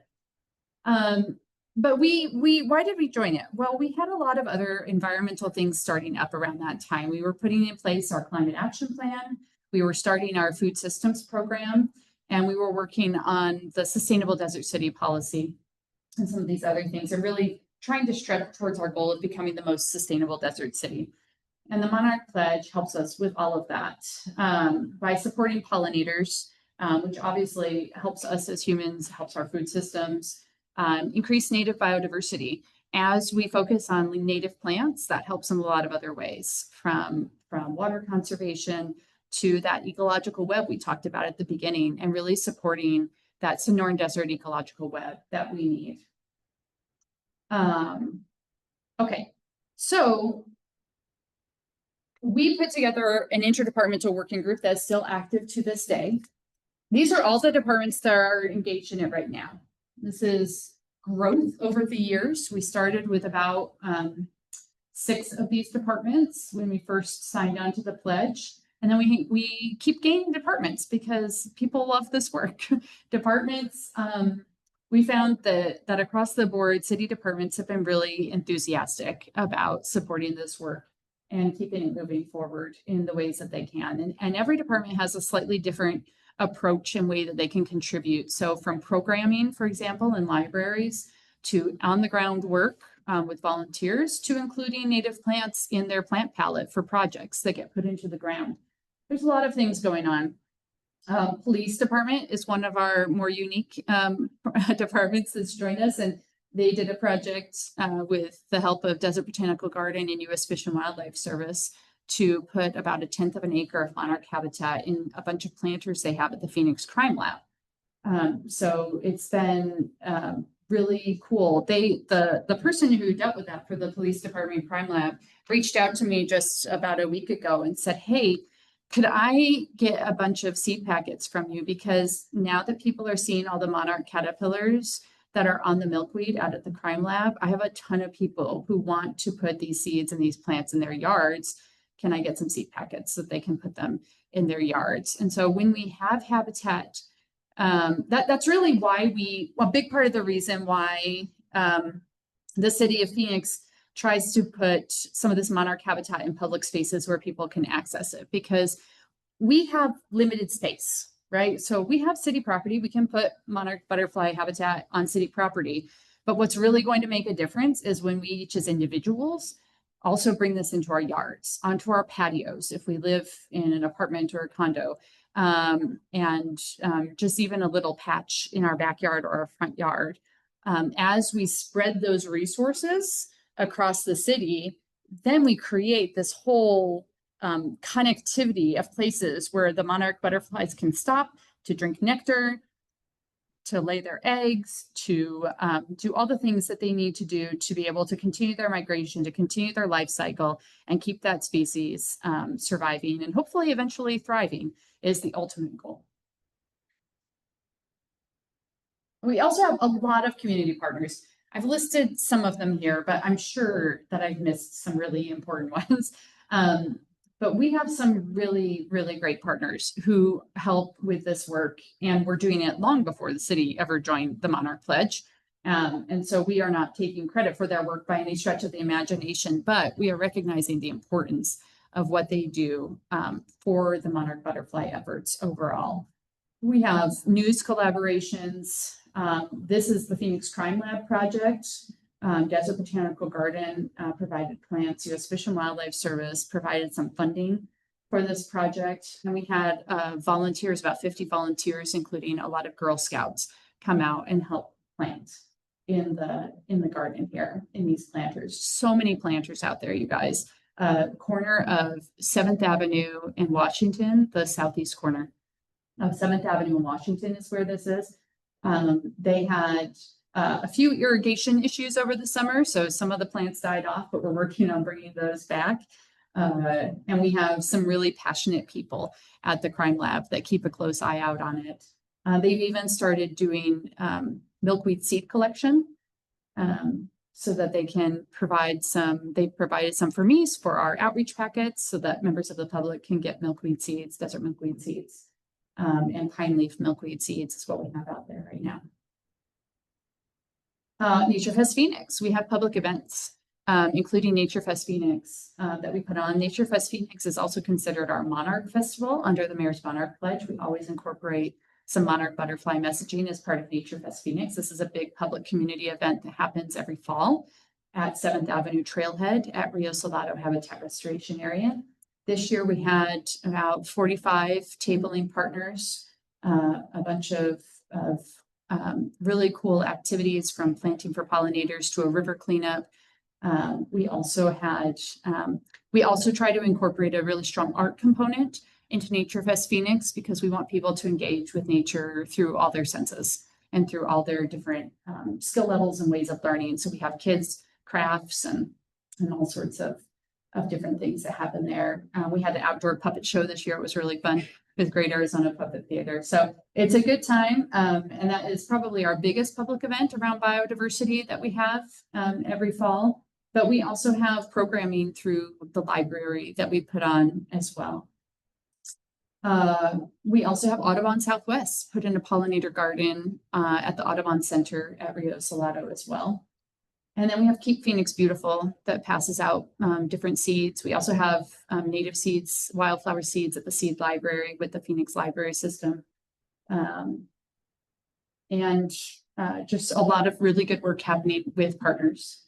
But why did we join it? Well, we had a lot of other environmental things starting up around that time. We were putting in place our climate action plan. We were starting our food systems program, and we were working on the sustainable desert city policy and some of these other things, and really trying to stretch towards our goal of becoming the most sustainable desert city. And the Monarch Pledge helps us with all of that by supporting pollinators, which obviously helps us as humans, helps our food systems, increase native biodiversity. As we focus on native plants, that helps in a lot of other ways, from water conservation to that ecological web we talked about at the beginning, and really supporting that Sonoran Desert ecological web that we need. Okay, so we put together an interdepartmental working group that's still active to this day. These are all the departments that are engaged in it right now. This is growth over the years. We started with about 6 of these departments when we first signed on to the pledge. And then we keep gaining departments because people love this work. Departments, we found that across the board, city departments have been really enthusiastic about supporting this work and keeping it moving forward in the ways that they can. And every department has a slightly different approach and way that they can contribute. So from programming, for example, in libraries, to on-the-ground work with volunteers, to including native plants in their plant palette for projects that get put into the ground. There's a lot of things going on. Police department is one of our more unique departments that's joined us, and they did a project with the help of Desert Botanical Garden and U.S. Fish and Wildlife Service to put about 1/10 of an acre of monarch habitat in a bunch of planters they have at the Phoenix Crime Lab. So it's been really cool. The person who dealt with that for the police department crime lab reached out to me just about a week ago and said, hey, could I get a bunch of seed packets from you? Because now that people are seeing all the monarch caterpillars that are on the milkweed out at the crime lab, I have a ton of people who want to put these seeds and these plants in their yards. Can I get some seed packets so that they can put them in their yards? And so when we have habitat, that's really why a big part of the reason why the city of Phoenix tries to put some of this monarch habitat in public spaces where people can access it, because we have limited space, right? So we have city property, we can put monarch butterfly habitat on city property, but what's really going to make a difference is when we each as individuals also bring this into our yards, onto our patios, if we live in an apartment or a condo, and just even a little patch in our backyard or our front yard. As we spread those resources across the city, then we create this whole connectivity of places where the monarch butterflies can stop to drink nectar, to lay their eggs, to do all the things that they need to do to be able to continue their migration, to continue their life cycle, and keep that species surviving and hopefully eventually thriving is the ultimate goal. We also have a lot of community partners. I've listed some of them here, but I'm sure that I've missed some really important ones. But we have some really, really great partners who help with this work, and we're doing it long before the city ever joined the Monarch Pledge. And so we are not taking credit for their work by any stretch of the imagination, but we are recognizing the importance of what they do for the monarch butterfly efforts overall. We have news collaborations. This is the Phoenix Crime Lab project. Desert Botanical Garden provided plants. U.S. Fish and Wildlife Service provided some funding for this project. And we had volunteers, about 50 volunteers, including a lot of Girl Scouts, come out and help plant in the garden here, in these planters. So many planters out there, you guys. Corner of 7th Avenue in Washington, the southeast corner of 7th Avenue in Washington is where this is. They had a few irrigation issues over the summer, so some of the plants died off, but we're working on bringing those back. And we have some really passionate people at the Crime Lab that keep a close eye out on it. They've even started doing milkweed seed collection so that they can provide some. They've provided some for me for our outreach packets so that members of the public can get milkweed seeds, desert milkweed seeds. And pine leaf milkweed seeds is what we have out there right now. Nature Fest Phoenix, we have public events, including Nature Fest Phoenix that we put on. Nature Fest Phoenix is also considered our Monarch Festival under the Mayor's Monarch Pledge. We always incorporate some monarch butterfly messaging as part of Nature Fest Phoenix. This is a big public community event that happens every fall at 7th Avenue Trailhead at Rio Salado Habitat Restoration Area. This year we had about 45 tabling partners, a bunch of really cool activities from planting for pollinators to a river cleanup. We also try to incorporate a really strong art component into Nature Fest Phoenix because we want people to engage with nature through all their senses and through all their different skill levels and ways of learning. So we have kids, crafts, and all sorts of different things that happen there. We had an outdoor puppet show this year. It was really fun with Great Arizona Puppet Theater. So it's a good time. And that is probably our biggest public event around biodiversity that we have every fall. But we also have programming through the library that we put on as well. We also have Audubon Southwest put in a pollinator garden at the Audubon Center at Rio Salado as well. And then we have Keep Phoenix Beautiful that passes out different seeds. We also have native seeds, wildflower seeds at the seed library with the Phoenix Library System. And just a lot of really good work happening with partners.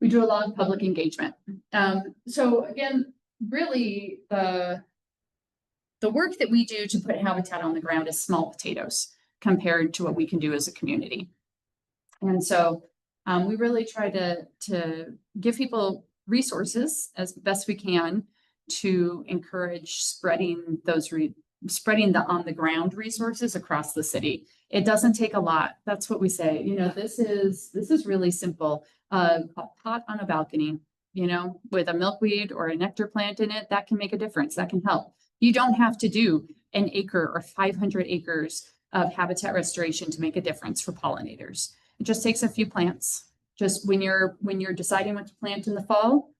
We do a lot of public engagement. So again, really the work that we do to put habitat on the ground is small potatoes compared to what we can do as a community. And so we really try to give people resources as best we can to encourage spreading the on the ground resources across the city. It doesn't take a lot. That's what we say. You know, this is really simple. A pot on a balcony, you know, with a milkweed or a nectar plant in it, that can make a difference. That can help. You don't have to do an acre or 500 acres of habitat restoration to make a difference for pollinators. It just takes a few plants. Just when you're deciding what to plant in the fall,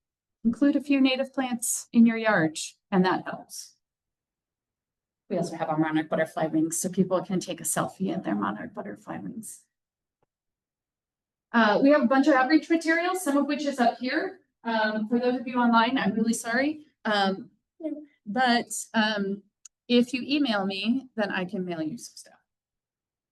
include a few native plants in your yard, and that helps. We also have our monarch butterfly wings, so people can take a selfie in their monarch butterfly wings. We have a bunch of outreach materials, some of which is up here. For those of you online, I'm really sorry. But if you email me, then I can mail you some stuff.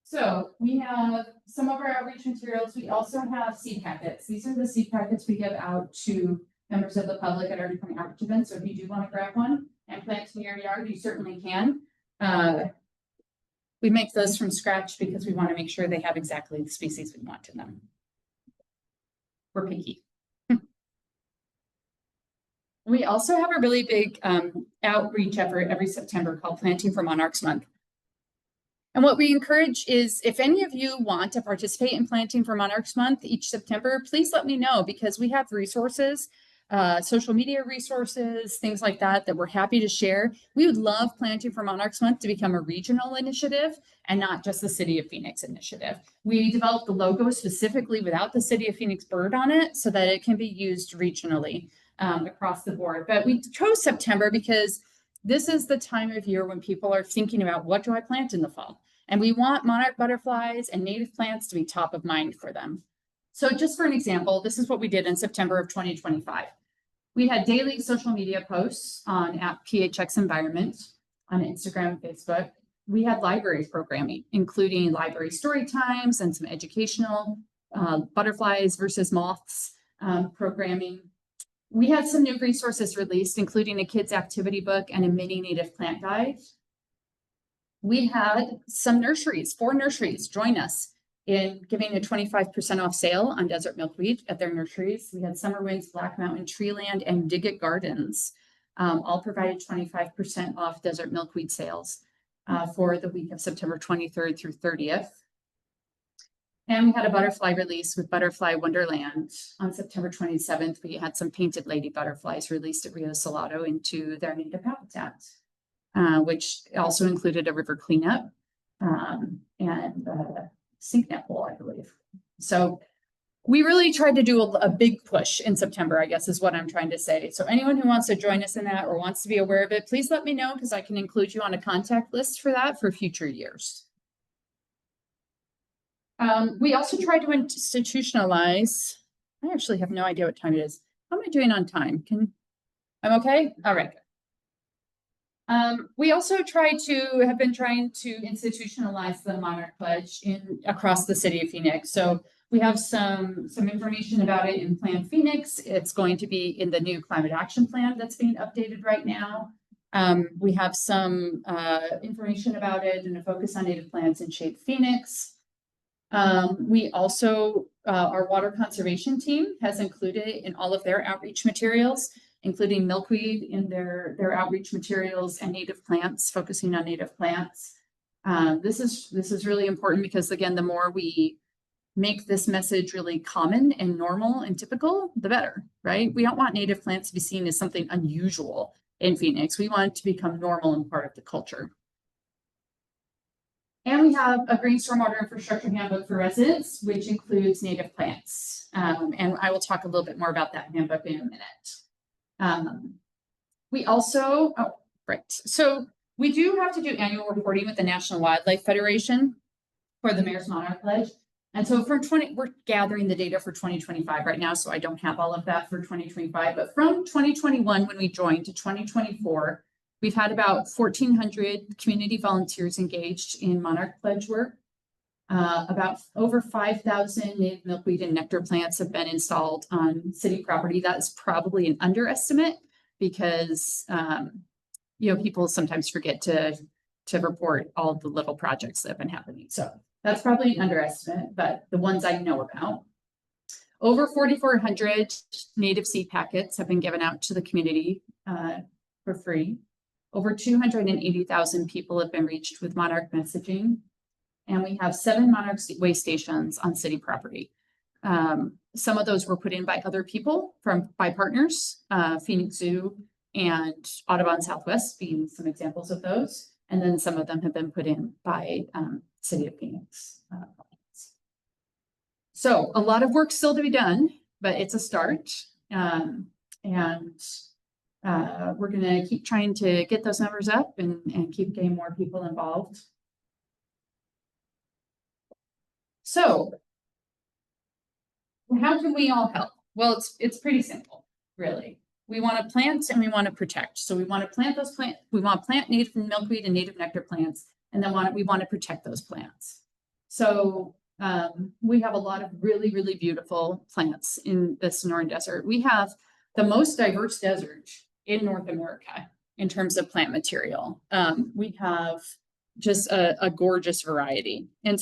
So we have some of our outreach materials. We also have seed packets. These are the seed packets we give out to members of the public at our different outreach events. So if you do want to grab one and plant in your yard, you certainly can. We make those from scratch because we want to make sure they have exactly the species we want in them. We're picky. We also have a really big outreach effort every September called Planting for Monarchs Month. And what we encourage is if any of you want to participate in Planting for Monarchs Month each September, please let me know because we have resources social media resources, things like that, that we're happy to share. We would love Planting for Monarchs Month to become a regional initiative and not just the City of Phoenix initiative. We developed the logo specifically without the City of Phoenix bird on it so that it can be used regionally across the board. But we chose September because this is the time of year when people are thinking about what do I plant in the fall? And we want monarch butterflies and native plants to be top of mind for them. So just for an example, this is what we did in September of 2025. We had daily social media posts on @PHX Environment on Instagram and Facebook. We had library programming, including library story times and some educational butterflies versus moths programming. We had some new resources released, including a kids activity book and a mini native plant guide. We had some nurseries, 4 nurseries join us in giving a 25% off sale on desert milkweed at their nurseries. We had Summer Winds, Black Mountain Treeland, and Dig It Gardens all provided 25% off desert milkweed sales for the week of September 23rd through 30th. And we had a butterfly release with Butterfly Wonderland on September 27th. We had some painted lady butterflies released at Rio Salado into their native habitat, which also included a river cleanup and sink net hole, I believe. So we really tried to do a big push in September, I guess is what I'm trying to say. So anyone who wants to join us in that or wants to be aware of it, please let me know because I can include you on a contact list for that for future years. We also tried to institutionalize. I actually have no idea what time it is. How am I doing on time? I'm okay? All right. We also have been trying to institutionalize the Monarch Pledge across the city of Phoenix. So we have some information about it in Plan Phoenix. It's going to be in the new climate action plan that's being updated right now. We have some information about it and a focus on native plants in Shape Phoenix. We also, our water conservation team has included in all of their outreach materials, including milkweed in their outreach materials and native plants, focusing on native plants. This is really important because, again, the more we make this message really common and normal and typical, the better, right? We don't want native plants to be seen as something unusual in Phoenix. We want it to become normal and part of the culture. And we have a green stormwater infrastructure handbook for residents, which includes native plants. And I will talk a little bit more about that handbook in a minute. We also, so we do have to do annual reporting with the National Wildlife Federation for the Mayor's Monarch Pledge. And so we're gathering the data for 2025 right now, so I don't have all of that for 2025. But from 2021, when we joined, to 2024, we've had about 1,400 community volunteers engaged in Monarch Pledge work. About over 5,000 native milkweed and nectar plants have been installed on city property. That is probably an underestimate because people sometimes forget to report all of the little projects that have been happening. So that's probably an underestimate, but the ones I know about. Over 4,400 native seed packets have been given out to the community for free. Over 280,000 people have been reached with Monarch messaging. And we have 7 Monarch way stations on city property. Some of those were put in by other people by partners, Phoenix Zoo and Audubon Southwest being some examples of those. And then some of them have been put in by City of Phoenix. So a lot of work still to be done, but it's a start. And we're going to keep trying to get those numbers up and keep getting more people involved. So how can we all help? Well, it's pretty simple, really. We want to plant and we want to protect. So we want to plant those plants. We want to plant native milkweed and native nectar plants, and then we want to protect those plants. So we have a lot of really, really beautiful plants in the Sonoran Desert. We have the most diverse desert in North America in terms of plant material. We have just a gorgeous variety. And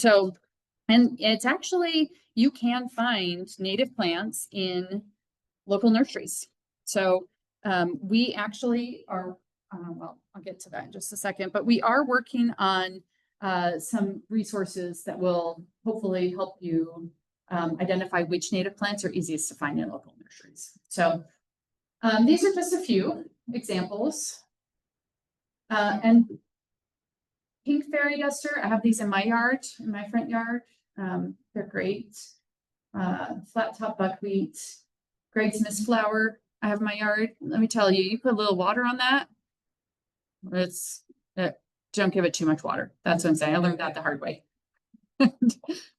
it's actually, you can find native plants in local nurseries. So we actually are, well, I'll get to that in just a second, but we are working on some resources that will hopefully help you identify which native plants are easiest to find in local nurseries. So These are just a few examples. And pink fairy duster, I have these in my yard, in my front yard. They're great. Flat top buckwheat, Greg's mistflower, I have in my yard. Let me tell you, you put a little water on that. Don't give it too much water. That's what I'm saying. I learned that the hard way.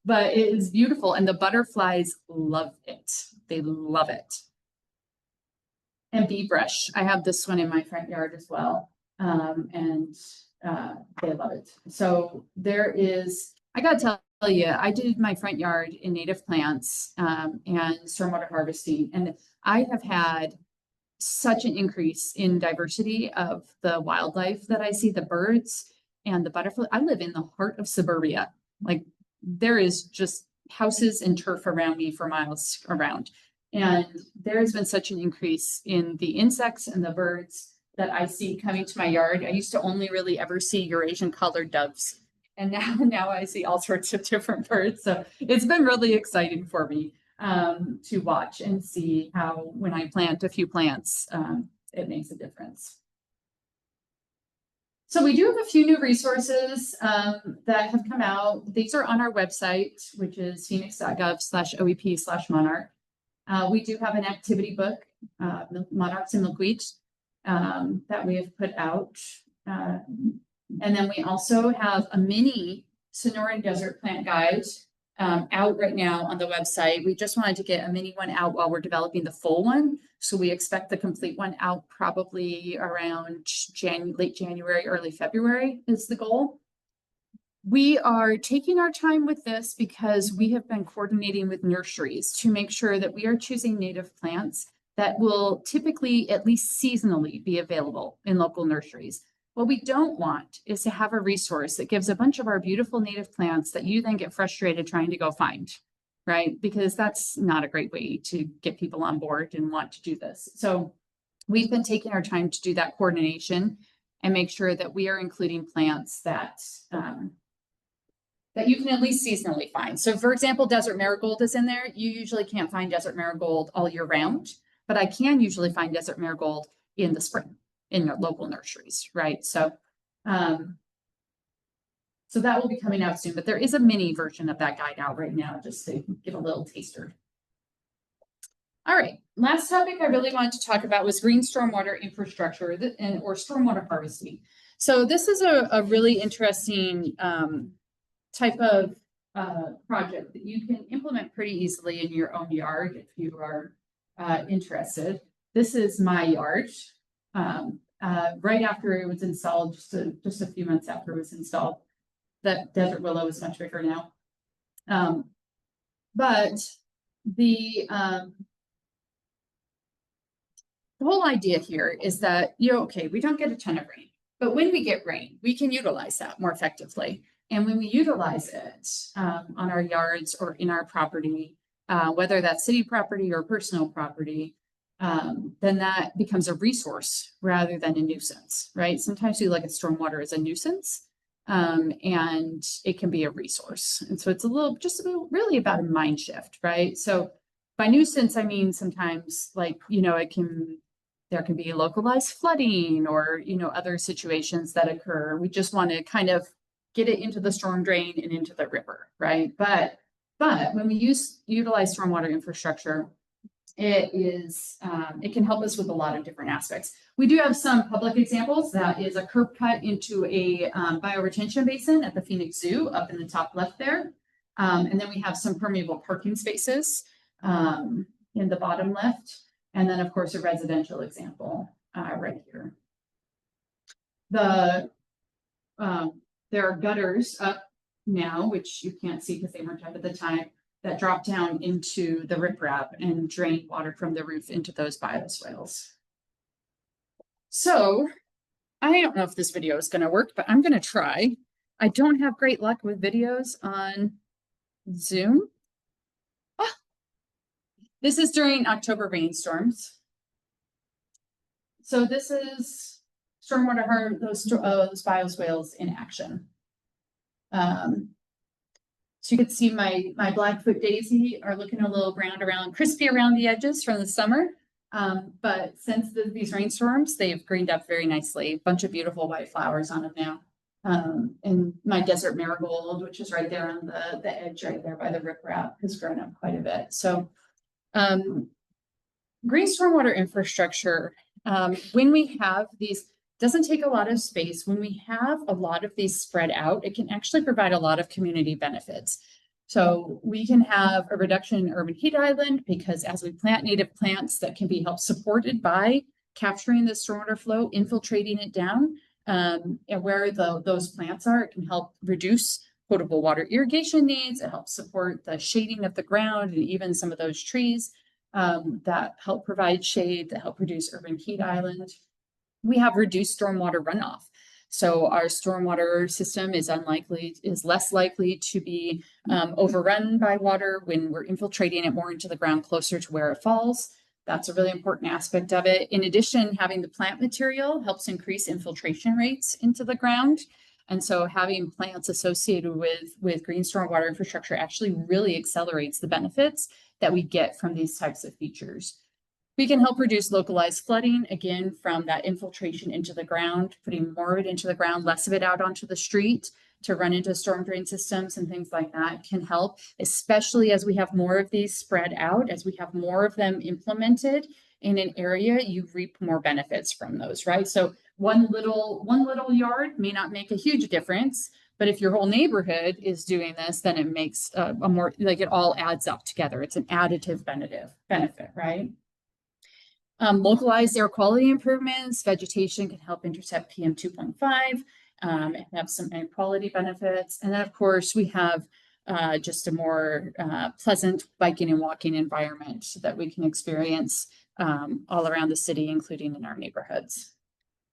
But it is beautiful, and the butterflies love it. They love it. And bee brush, I have this one in my front yard as well. And they love it. So there is, I gotta tell you, I did my front yard in native plants and stormwater harvesting, and I have had such an increase in diversity of the wildlife that I see, the birds and the butterfly. I live in the heart of suburbia. Like, there is just houses and turf around me for miles around. And there has been such an increase in the insects and the birds that I see coming to my yard. I used to only really ever see Eurasian colored doves. And now I see all sorts of different birds. So it's been really exciting for me to watch and see how, when I plant a few plants, it makes a difference. So we do have a few new resources that have come out. These are on our website, which is phoenix.gov/OEP/monarch. We do have an activity book, Monarchs and Milkweed, that we have put out. And then we also have a mini Sonoran Desert Plant Guide out right now on the website. We just wanted to get a mini one out while we're developing the full one. So we expect the complete one out probably around late January, early February is the goal. We are taking our time with this because we have been coordinating with nurseries to make sure that we are choosing native plants that will typically, at least seasonally, be available in local nurseries. What we don't want is to have a resource that gives a bunch of our beautiful native plants that you then get frustrated trying to go find, right? Because that's not a great way to get people on board and want to do this. So we've been taking our time to do that coordination and make sure that we are including plants that you can at least seasonally find. So for example, desert marigold is in there. You usually can't find desert marigold all year round, but I can usually find desert marigold in the spring in your local nurseries, right? So, so that will be coming out soon, but there is a mini version of that guide out right now, just to give a little taster. All right, last topic I really wanted to talk about was green stormwater infrastructure or stormwater harvesting. So this is a really interesting type of project that you can implement pretty easily in your own yard if you are interested. This is my yard. Right after it was installed, just a few months after it was installed. That desert willow is much bigger now. But the whole idea here is that, okay, we don't get a ton of rain, but when we get rain, we can utilize that more effectively. And when we utilize it on our yards or in our property, whether that's city property or personal property, then that becomes a resource rather than a nuisance, right? Sometimes we look at stormwater as a nuisance, and it can be a resource. And so it's really about a mind shift, right? So by nuisance, I mean sometimes there can be localized flooding or, other situations that occur. We just want to kind of get it into the storm drain and into the river, right? But when we utilize stormwater infrastructure, it can help us with a lot of different aspects. We do have some public examples. That is a curb cut into a bioretention basin at the Phoenix Zoo up in the top left there. And then we have some permeable parking spaces in the bottom left. And then of course a residential example right here. There are gutters up now, which you can't see because they weren't up at the time, that drop down into the riprap and drain water from the roof into those bioswales. So I don't know if this video is going to work, but I'm going to try. I don't have great luck with videos on Zoom. Ah, this is during October rainstorms. So this is stormwater those bioswales in action. So you can see my Blackfoot daisy are looking a little brown crispy around the edges from the summer. But since these rainstorms, they've greened up very nicely. A bunch of beautiful white flowers on them now. And my desert marigold, which is right there on the edge right there by the riprap, has grown up quite a bit. So green stormwater infrastructure, when we have these, doesn't take a lot of space. When we have a lot of these spread out, it can actually provide a lot of community benefits. So we can have a reduction in urban heat island because as we plant native plants that can be helped supported by capturing the stormwater flow, infiltrating it down, and where those plants are, it can help reduce potable water irrigation needs. It helps support the shading of the ground and even some of those trees that help provide shade, that help reduce urban heat island. We have reduced stormwater runoff. So our stormwater system is less likely to be overrun by water when we're infiltrating it more into the ground closer to where it falls. That's a really important aspect of it. In addition, having the plant material helps increase infiltration rates into the ground. And so having plants associated with green stormwater infrastructure actually really accelerates the benefits that we get from these types of features. We can help reduce localized flooding, again, from that infiltration into the ground, putting more of it into the ground, less of it out onto the street to run into storm drain systems and things like that can help, especially as we have more of these spread out, as we have more of them implemented in an area, you reap more benefits from those, right? So one little yard may not make a huge difference, but if your whole neighborhood is doing this, then it makes a more, like, it all adds up together. It's an additive benefit, right? Localized air quality improvements, vegetation can help intercept PM 2.5 and have some air quality benefits. And then of course we have just a more pleasant biking and walking environment that we can experience all around the city, including in our neighborhoods.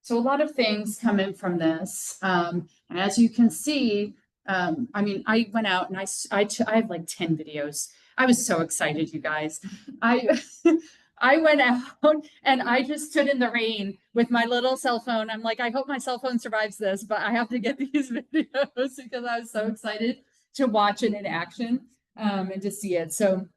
So a lot of things come in from this. And as you can see, I mean, I went out and I have like 10 videos. I was so excited, you guys. I went out and I just stood in the rain with my little cell phone. I'm like, I hope my cell phone survives this, but I have to get these videos because I was so excited to watch it in action and to see it. So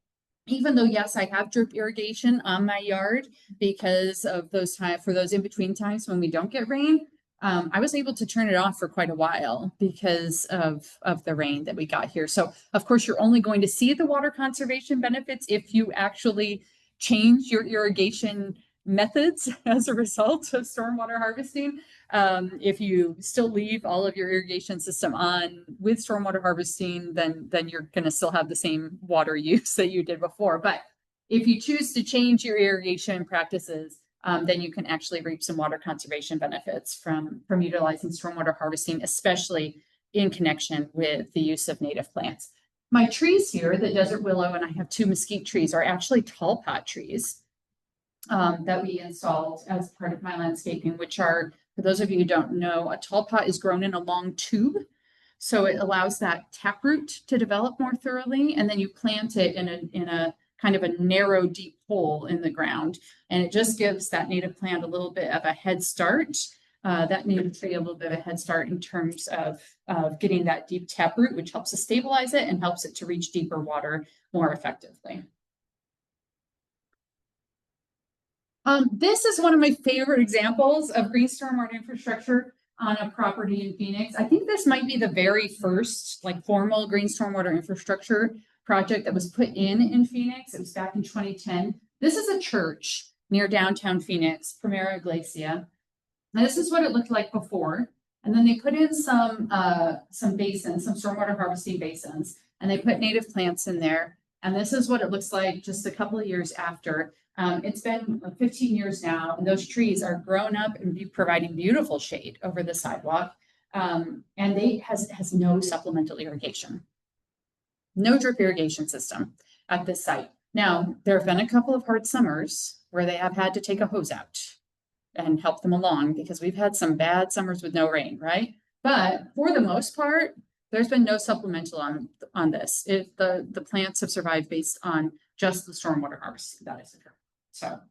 even though, yes, I have drip irrigation on my yard because of those times, for those in between times when we don't get rain, I was able to turn it off for quite a while because of the rain that we got here. So of course, you're only going to see the water conservation benefits if you actually change your irrigation methods as a result of stormwater harvesting. If you still leave all of your irrigation system on with stormwater harvesting, then you're going to still have the same water use that you did before. But if you choose to change your irrigation practices, then you can actually reap some water conservation benefits from utilizing stormwater harvesting, especially in connection with the use of native plants. My trees here, the desert willow, and I have 2 mesquite trees, are actually tall pot trees that we installed as part of my landscaping, which are, for those of you who don't know, a tall pot is grown in a long tube. So it allows that taproot to develop more thoroughly, and then you plant it in a kind of a narrow, deep hole in the ground. And it just gives that native plant a little bit of a head start. That native tree a little bit of a head start in terms of getting that deep taproot, which helps to stabilize it and helps it to reach deeper water more effectively. This is one of my favorite examples of green stormwater infrastructure on a property in Phoenix. I think this might be the very first like formal green stormwater infrastructure project that was put in Phoenix. It was back in 2010. This is a church near downtown Phoenix, Primera Iglesia. And this is what it looked like before. And then they put in some basins, some stormwater harvesting basins, and they put native plants in there. And this is what it looks like just a couple of years after. It's been 15 years now, and those trees are grown up and providing beautiful shade over the sidewalk. And they has no supplemental irrigation, no drip irrigation system at this site. Now, there have been a couple of hard summers where they have had to take a hose out and help them along because we've had some bad summers with no rain, right? But for the most part, there's been no supplemental on this. The plants have survived based on just the stormwater harvesting that is occurring. So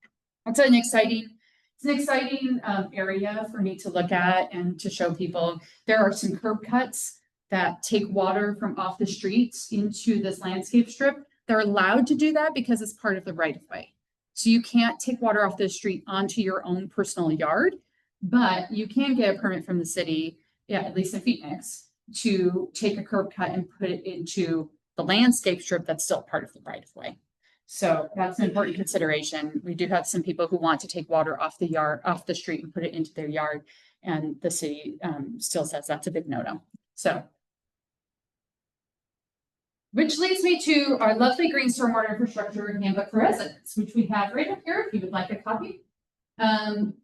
it's an exciting area for me to look at and to show people. There are some curb cuts that take water from off the streets into this landscape strip. They're allowed to do that because it's part of the right of way. So you can't take water off the street onto your own personal yard, but you can get a permit from the city, yeah, at least in Phoenix, to take a curb cut and put it into the landscape strip that's still part of the right of way. So that's an important consideration. We do have some people who want to take water off the street and put it into their yard. And the city still says that's a big no-no. So, which leads me to our lovely green stormwater infrastructure handbook for residents, which we have right up here if you would like a copy.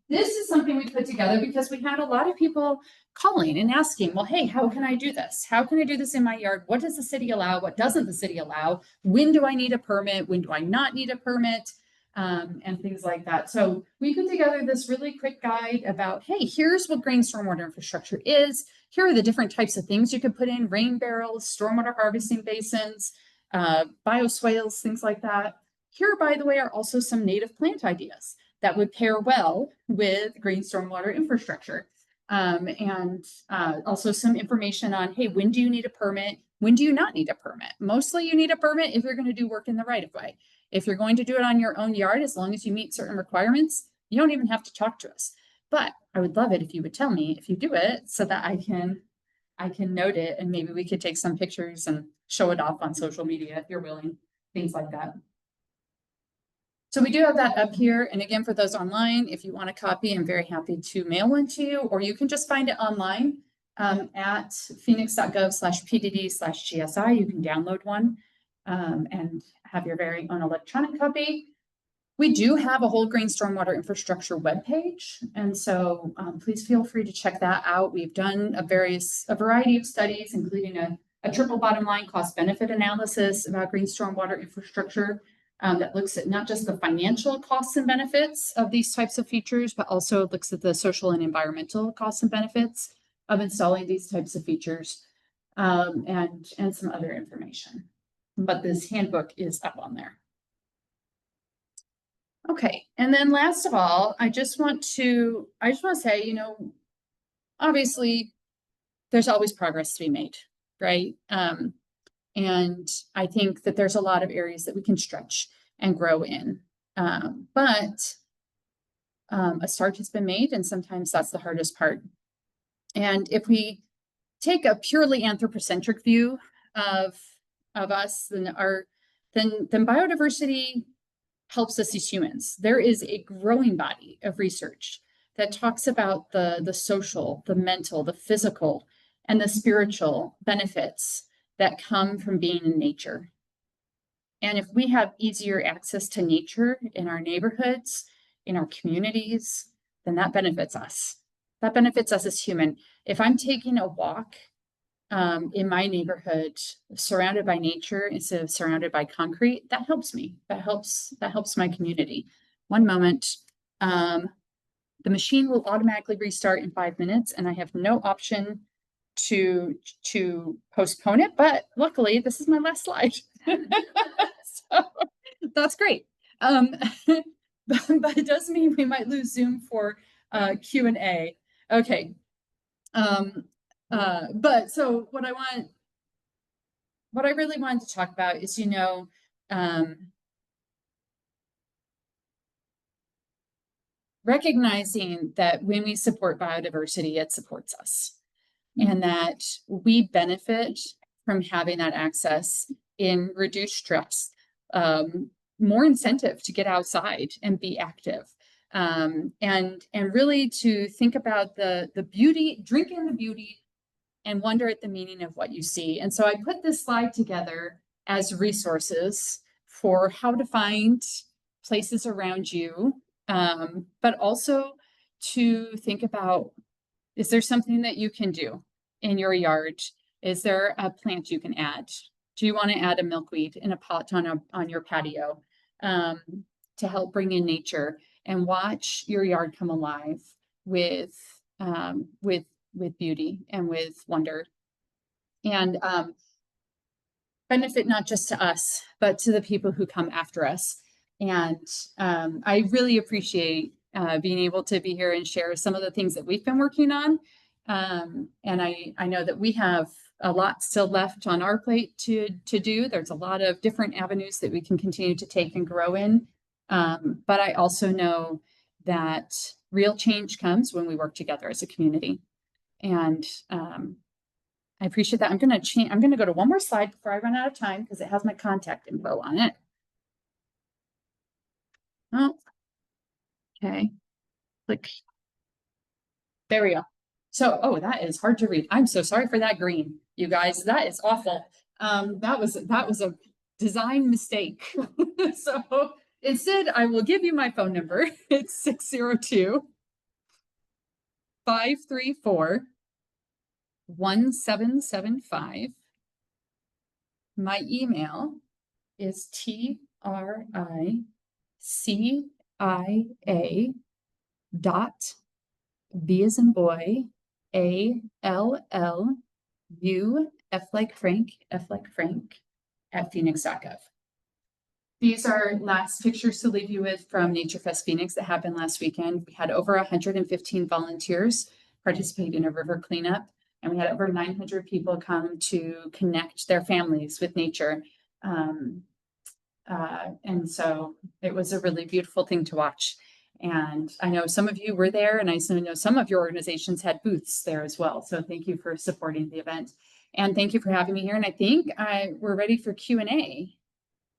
This is something we put together because we had a lot of people calling and asking, well, hey, how can I do this? How can I do this in my yard? What does the city allow? What doesn't the city allow? When do I need a permit? When do I not need a permit? And things like that. So we put together this really quick guide about, hey, here's what green stormwater infrastructure is. Here are the different types of things you could put in: rain barrels, stormwater harvesting basins, bioswales, things like that. Here, by the way, are also some native plant ideas that would pair well with green stormwater infrastructure. And also some information on, hey, when do you need a permit? When do you not need a permit? Mostly you need a permit if you're going to do work in the right of way. If you're going to do it on your own yard, as long as you meet certain requirements, you don't even have to talk to us. But I would love it if you would tell me if you do it so that I can note it, and maybe we could take some pictures and show it off on social media if you're willing, things like that. So we do have that up here. And again, for those online, if you want a copy, I'm very happy to mail one to you, or you can just find it online at phoenix.gov/pdd/GSI. You can download one and have your very own electronic copy. We do have a whole green stormwater infrastructure webpage. And so please feel free to check that out. We've done a variety of studies, including a triple bottom line cost benefit analysis about green stormwater infrastructure. That looks at not just the financial costs and benefits of these types of features, but also looks at the social and environmental costs and benefits of installing these types of features, and some other information. But this handbook is up on there. Okay, and then last of all, I just want to say, you know, obviously there's always progress to be made, right? And I think that there's a lot of areas that we can stretch and grow in. But a start has been made, and sometimes that's the hardest part. And if we take a purely anthropocentric view of us, then biodiversity helps us as humans. There is a growing body of research that talks about the social, the mental, the physical, and the spiritual benefits that come from being in nature. And if we have easier access to nature in our neighborhoods, in our communities, then that benefits us. That benefits us as human. If I'm taking a walk in my neighborhood, surrounded by nature instead of surrounded by concrete, that helps me. That helps my community. One moment. The machine will automatically restart in 5 minutes, and I have no option to postpone it, but luckily this is my last slide. So that's great. But it does mean we might lose Zoom for Q&A. Okay. But so what I really wanted to talk about is, you know, recognizing that when we support biodiversity, it supports us, and that we benefit from having that access in reduced stress, more incentive to get outside and be active, and really to think about the beauty, drink in the beauty, and wonder at the meaning of what you see. And so I put this slide together as resources for how to find places around you, but also to think about, is there something that you can do in your yard? Is there a plant you can add? Do you want to add a milkweed in a pot on your patio to help bring in nature and watch your yard come alive with beauty and with wonder, and benefit not just to us, but to the people who come after us. And I really appreciate being able to be here and share some of the things that we've been working on. And I know that we have a lot still left on our plate to do. There's a lot of different avenues that we can continue to take and grow in. But I also know that real change comes when we work together as a community. And I appreciate that. I'm going to go to one more slide before I run out of time because it has my contact info on it. Oh, okay. Click. There we go. So, oh, that is hard to read. I'm so sorry for that green, you guys. That is awful. That was a design mistake. So instead, I will give you my phone number. It's 602-534-1775. My email is TRICIA dot B as in boy, ALLU, F like Frank, at phoenix.gov. These are last pictures to leave you with from Nature Fest Phoenix that happened last weekend. We had over 115 volunteers participate in a river cleanup, and we had over 900 people come to connect their families with nature. And so it was a really beautiful thing to watch. And I know some of you were there, and I know some of your organizations had booths there as well. So thank you for supporting the event. And thank you for having me here. And I think we're ready for Q&A.